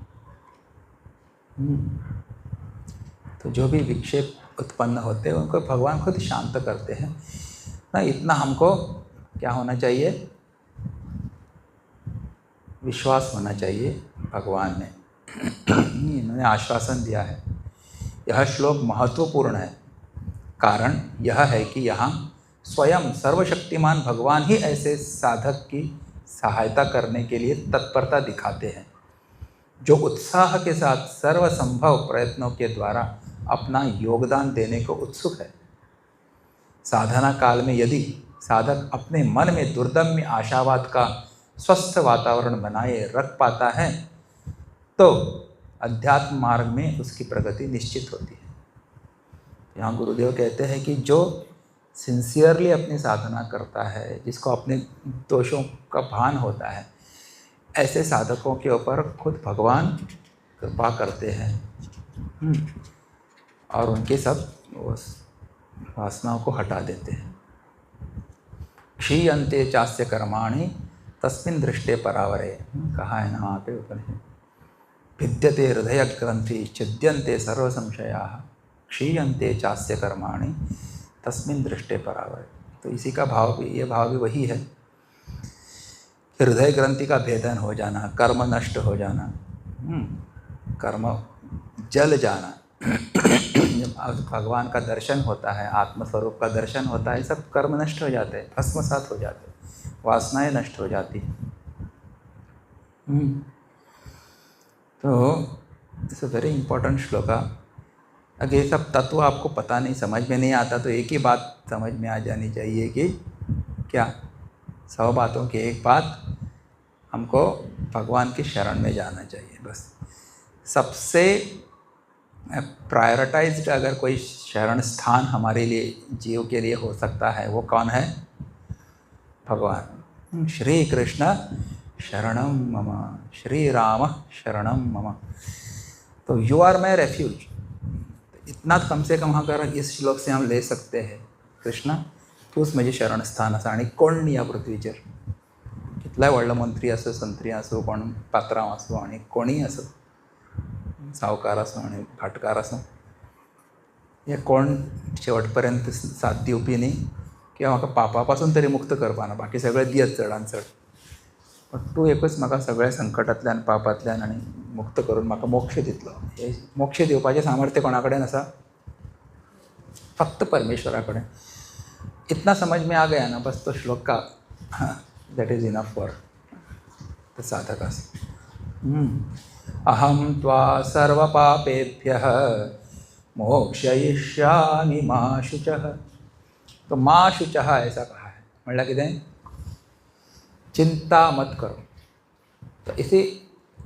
तो जो भी विक्षेप उत्पन्न होते हैं उनको भगवान खुद शांत करते हैं ना। इतना हमको क्या होना चाहिए? विश्वास होना चाहिए भगवान ने। इन्होंने आश्वासन दिया है। यह श्लोक महत्वपूर्ण है, कारण यह है कि यहाँ स्वयं सर्वशक्तिमान भगवान ही ऐसे साधक की सहायता करने के लिए तत्परता दिखाते हैं, जो उत्साह के साथ सर्वसंभव प्रयत्नों के द्वारा अपना योगदान देने को उत्सुक है। साधना काल में यदि साधक अपने मन में दुर्दम्य आशावाद का स्वस्थ वातावरण बनाए रख पाता है, तो अध्यात्म मार्ग में उसकी प्रगति निश्चित होती है। यहाँ गुरुदेव कहते हैं कि जो सिंसियरली अपनी साधना करता है, जिसको अपने दोषों का भान होता है, ऐसे साधकों के ऊपर खुद भगवान कृपा करते हैं और उनके सब वासनाओं को हटा देते हैं। क्षीयन्ते चास्य कर्माणि तस्मिन् दृष्टे परावरे, कहा है ना वहाँ पे उपनिषद। भिद्यते हृदय ग्रंथि छिद्यन्ते सर्व संशयाः, क्षीयन्ते चास्य कर्माणि तस्मिन् दृष्टे परावरे। तो इसी का भाव भी, ये भाव भी वही है, हृदय ग्रंथि का भेदन हो जाना, कर्म नष्ट हो जाना, कर्म जल जाना। जब भगवान का दर्शन होता है, आत्मस्वरूप का दर्शन होता है, सब कर्म नष्ट हो जाते हैं, भस्मसात हो जाते हैं, वासनाएं नष्ट हो जाती हैं। तो it's a very important shloka. अगर ये सब तत्व आपको पता नहीं, समझ में नहीं आता, तो एक ही बात समझ में आ जानी चाहिए कि क्या 100 बातों की एक बात, हमको भगवान की शरण में जाना चाहिए। बस सबसे प्रायोरिटाइज्ड अगर कोई शरण स्थान हमारे लिए, जीव के लिए हो सकता है, वो कौन है? भगवान। श्री कृष्ण शरणम मम, श्री राम शरणम मम। तो यू आर माई रेफ्यूज। इतना कम से कम अगर इस श्लोक से हम ले सकते हैं, कृष्ण तूच माझे शरणस्थान आसा, आणि कोण या पृथ्वीचेर कितलाय व्हडलो मंत्री असो, संत्री असो, कोण पात्रांव असो, आणि कोणीय असो, सावकार असो आणि भाटकार असो, हे कोण शेवटपर्यंत साथ दिवपी न्ही, किंवा म्हाका पापापासून तरी मुक्त करपाना, बाकी सगळें दियत चडान चड, पण तूं एकूच म्हाका सगळ्या संकटांतल्यान, पापांतल्यान आनी मुक्त करून म्हाका मोक्ष दितलो। हे मोक्ष दिवपाचें सामर्थ्य कोणा कडेन आसा? फक्त परमेश्वरा कडेन। इतना समझ में आ गया ना, बस तो श्लोक का that is enough for the sadhakas. अहम त्वा सर्व पापेभ्यः मोक्षयिष्यामि मा शुचः। तो मा शुचः ऐसा कहा है, मतलब कितें? चिंता मत करो। तो इसी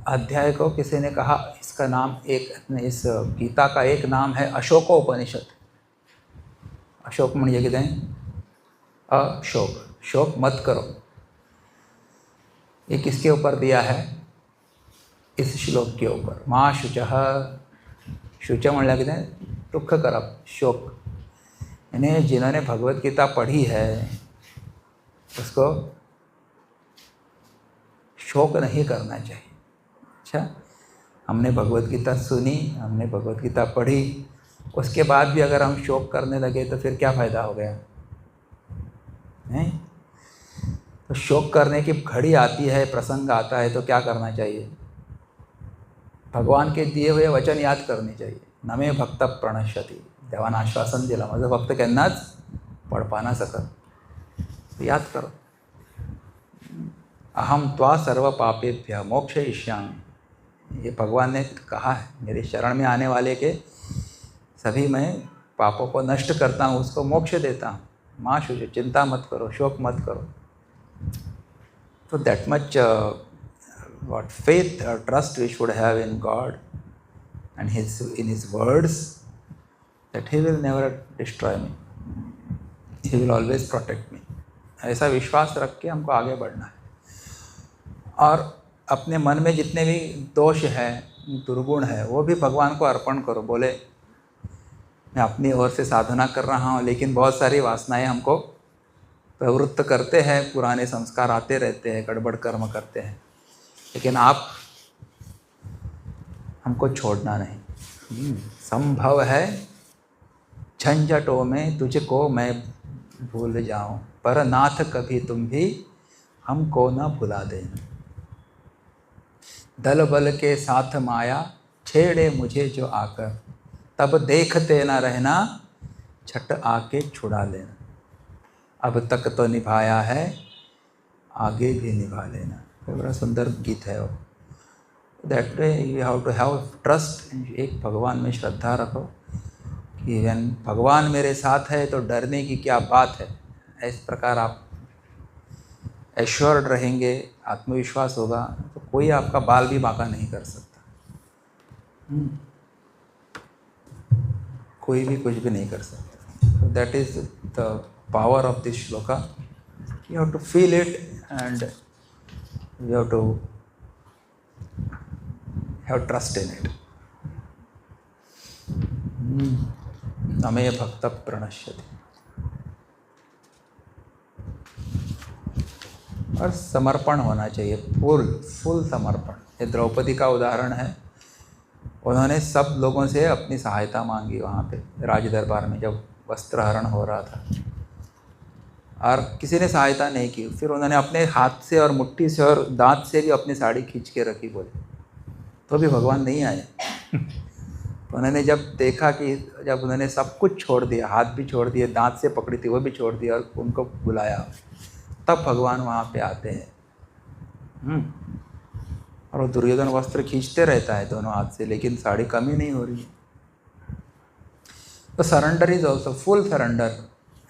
अध्याय को किसी ने कहा, इसका नाम एक, इस गीता का एक नाम है अशोकोपनिषद। अशोक म्हणजे कितें? अशोक, शोक मत करो। ये किसके ऊपर दिया है? इस श्लोक के ऊपर। मा शुचः, शुच म्हणल्या कितें? दुख करप, शोक। यानी जिन्होंने भगवत गीता पढ़ी है उसको शोक नहीं करना चाहिए। अच्छा, हमने भगवत गीता सुनी, हमने भगवत गीता पढ़ी, उसके बाद भी अगर हम शोक करने लगे तो फिर क्या फ़ायदा हो गया? नहीं। तो शोक करने की घड़ी आती है, प्रसंग आता है, तो क्या करना चाहिए? भगवान के दिए हुए वचन याद करने चाहिए। न मे भक्त प्रणश्यति, देवानं आश्वासन दिलं, माझं भक्त केन्नाच पडपा ना सकत, तो याद करो। अहम त्वा सर्व पापेभ्यः मोक्षयिष्यामि, ये भगवान ने कहा है, मेरे शरण में आने वाले के सभी मैं पापों को नष्ट करता हूँ, उसको मोक्ष देता हूँ। माँ शुच, चिंता मत करो, शोक मत करो। तो that much what faith or trust we should have in God and in His words, that He will never destroy me, He will always protect me। ऐसा विश्वास रख के हमको आगे बढ़ना है। और अपने मन में जितने भी दोष हैं, दुर्गुण है, वो भी भगवान को अर्पण करो। बोले मैं अपनी ओर से साधना कर रहा हूँ, लेकिन बहुत सारी वासनाएं हमको प्रवृत्त करते हैं, पुराने संस्कार आते रहते हैं, गड़बड़ कर्म करते हैं, लेकिन आप हमको छोड़ना नहीं। संभव है झंझटों में तुझको मैं भूल जाऊं, पर नाथ कभी तुम भी हमको न भुला देना। दल बल के साथ माया छेड़े मुझे जो आकर, तब देखते न रहना, छट आके छुड़ा लेना। अब तक तो निभाया है, आगे भी निभा लेना। तो बड़ा सुंदर गीत है वो। That way you have to have trust. एक भगवान में श्रद्धा रखो कि भगवान मेरे साथ है तो डरने की क्या बात है। इस प्रकार आप एश्योर्ड रहेंगे, आत्मविश्वास होगा, तो कोई आपका बाल भी बांका नहीं कर सकता। कोई भी कुछ भी नहीं कर सकता। That is the power of this shloka. You have to feel it and you have to have trust in it। न मे भक्त प्रणश्यति। और समर्पण होना चाहिए, फुल समर्पण। ये द्रौपदी का उदाहरण है। उन्होंने सब लोगों से अपनी सहायता मांगी वहाँ पे राज दरबार में, जब वस्त्रहरण हो रहा था। और किसी ने सहायता नहीं की। फिर उन्होंने अपने हाथ से और मुट्ठी से और दांत से भी अपनी साड़ी खींच के रखी, बोले तो भी भगवान नहीं आए। तो उन्होंने जब देखा कि जब उन्होंने सब कुछ छोड़ दिया, हाथ भी छोड़ दिए, दांत से पकड़ी थी वो भी छोड़ दिया और उनको बुलाया, तब भगवान वहाँ पे आते हैं। और वो दुर्योधन वस्त्र खींचते रहता है दोनों हाथ से, लेकिन साड़ी कम ही नहीं हो रही है। तो surrender is also, full surrender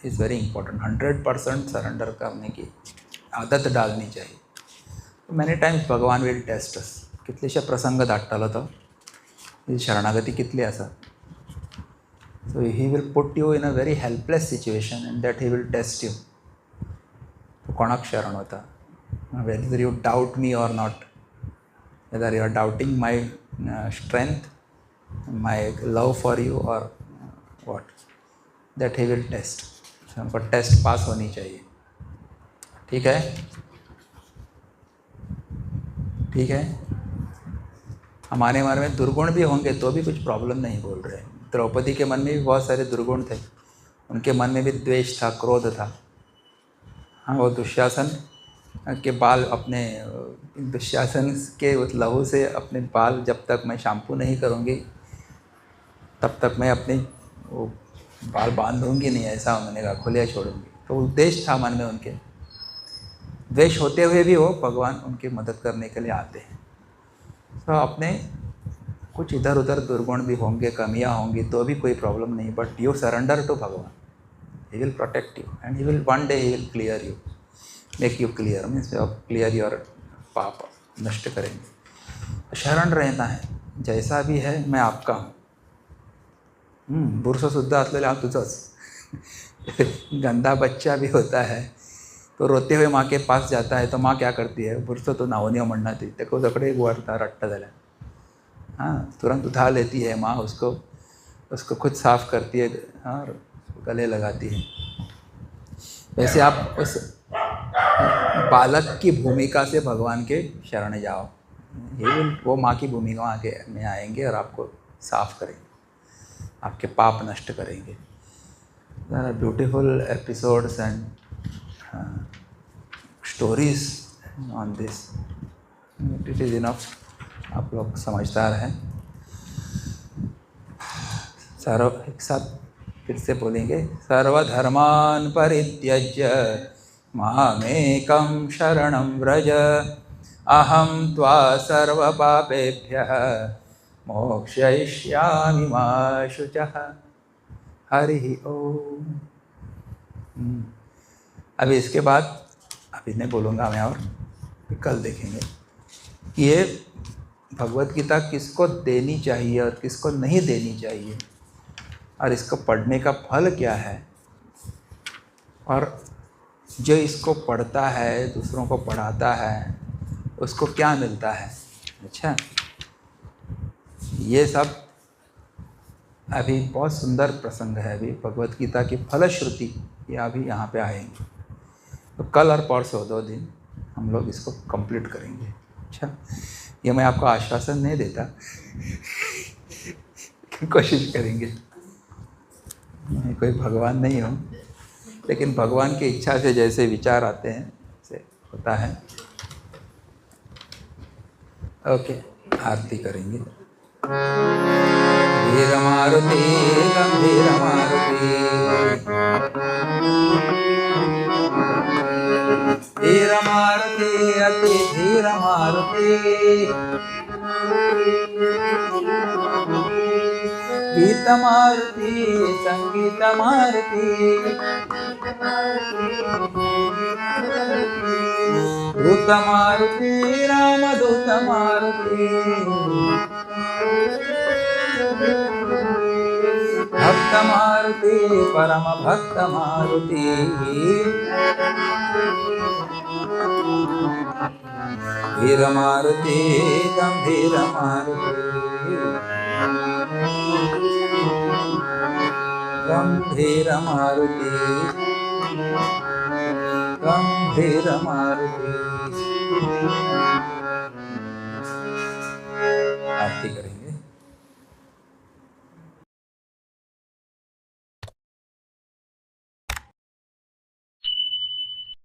is very important. 100% surrender करने की आदत डालनी चाहिए। तो मैनी टाइम्स भगवान विल टेस्ट अस. कितलेशे प्रसंग धाडटालो तो ही शरणागती कितली आसा. So he will put you in a very helpless situation and that he will test you. तो कोणाक शरण वता, whether you doubt me or not, whether you are doubting my strength, my love for you or what, that he will test. So हमको test pass होनी चाहिए. ठीक है, ठीक है. हमारे मन में दुर्गुण भी होंगे तो भी कुछ प्रॉब्लम नहीं बोल रहे. द्रौपदी के मन में भी बहुत सारे दुर्गुण थे. उनके मन में भी द्वेष था, क्रोध था. हाँ, वो दुशासन के बाल, अपने दुशासन के उस लहू से अपने बाल जब तक मैं शैम्पू नहीं करूँगी तब तक मैं अपने वो बाल बांधूंगी नहीं, ऐसा उन्होंने कहा, खुले छोड़ूंगी. तो उद्देश्य था मन में उनके. द्वेष होते हुए भी वो भगवान उनकी मदद करने के लिए आते हैं. तो अपने कुछ इधर उधर दुर्गुण भी होंगे, कमियां होंगी तो भी कोई प्रॉब्लम नहीं, बट यू सरेंडर टू भगवान. He will protect you and he will one day he will clear you, make you clear, means clear your पाप, नष्ट करेंगे. शरण रहना है, जैसा भी है मैं आपका हूँ. बुरसं सुद्धा असलेला हा तुझंच. गंदा बच्चा भी होता है तो रोते हुए माँ के पास जाता है तो माँ क्या करती है, बुरसं तो नावनिया म्हणना थी तेको जकडे गोरता रट्टा झाला. हाँ, तुरंत उठा लेती है माँ उसको खुद साफ करती है और गले लगाती है. वैसे आप उस बालक की भूमिका से भगवान के शरण जाओ. वो माँ की भूमिका में आएंगे और आपको साफ करेंगे, आपके पाप नष्ट करेंगे. Beautiful episodes and stories on this. It is enough. आप लोग समझदार हैं. एक साथ फिर से बोलेंगे. सर्वधर्मान् परित्यज्य मामेकं शरणं व्रज, अहं त्वा सर्वपापेभ्यः मोक्षयिष्यामि मा शुचः. हरि ओम. अभी इसके बाद अभी नहीं बोलूँगा मैं, और कल देखेंगे कि ये भगवत गीता किसको देनी चाहिए और किसको नहीं देनी चाहिए, और इसको पढ़ने का फल क्या है, और जो इसको पढ़ता है दूसरों को पढ़ाता है उसको क्या मिलता है. अच्छा, ये सब अभी बहुत सुंदर प्रसंग है. अभी भगवत गीता की फलश्रुति ये अभी यहाँ पे आएंगे. तो कल और परसों 2 दिन हम लोग इसको कंप्लीट करेंगे. अच्छा, ये मैं आपको आश्वासन नहीं देता, कोशिश करेंगे. मैं कोई भगवान नहीं हूँ, लेकिन भगवान की इच्छा से जैसे विचार आते हैं से होता है. ओके, आरती करेंगे. धीर मारुति गंभीर मारुति, धीर मारुति अति धीर मारुति, गीत मारुति संगीत मारुति, दूत मारुति रामदूत मारुति, भक्त मारुति परम भक्त मारुति, धीर मारुति गंभीर मारुति, गंभीर मारुति गंभीर मारुति. आरती करें.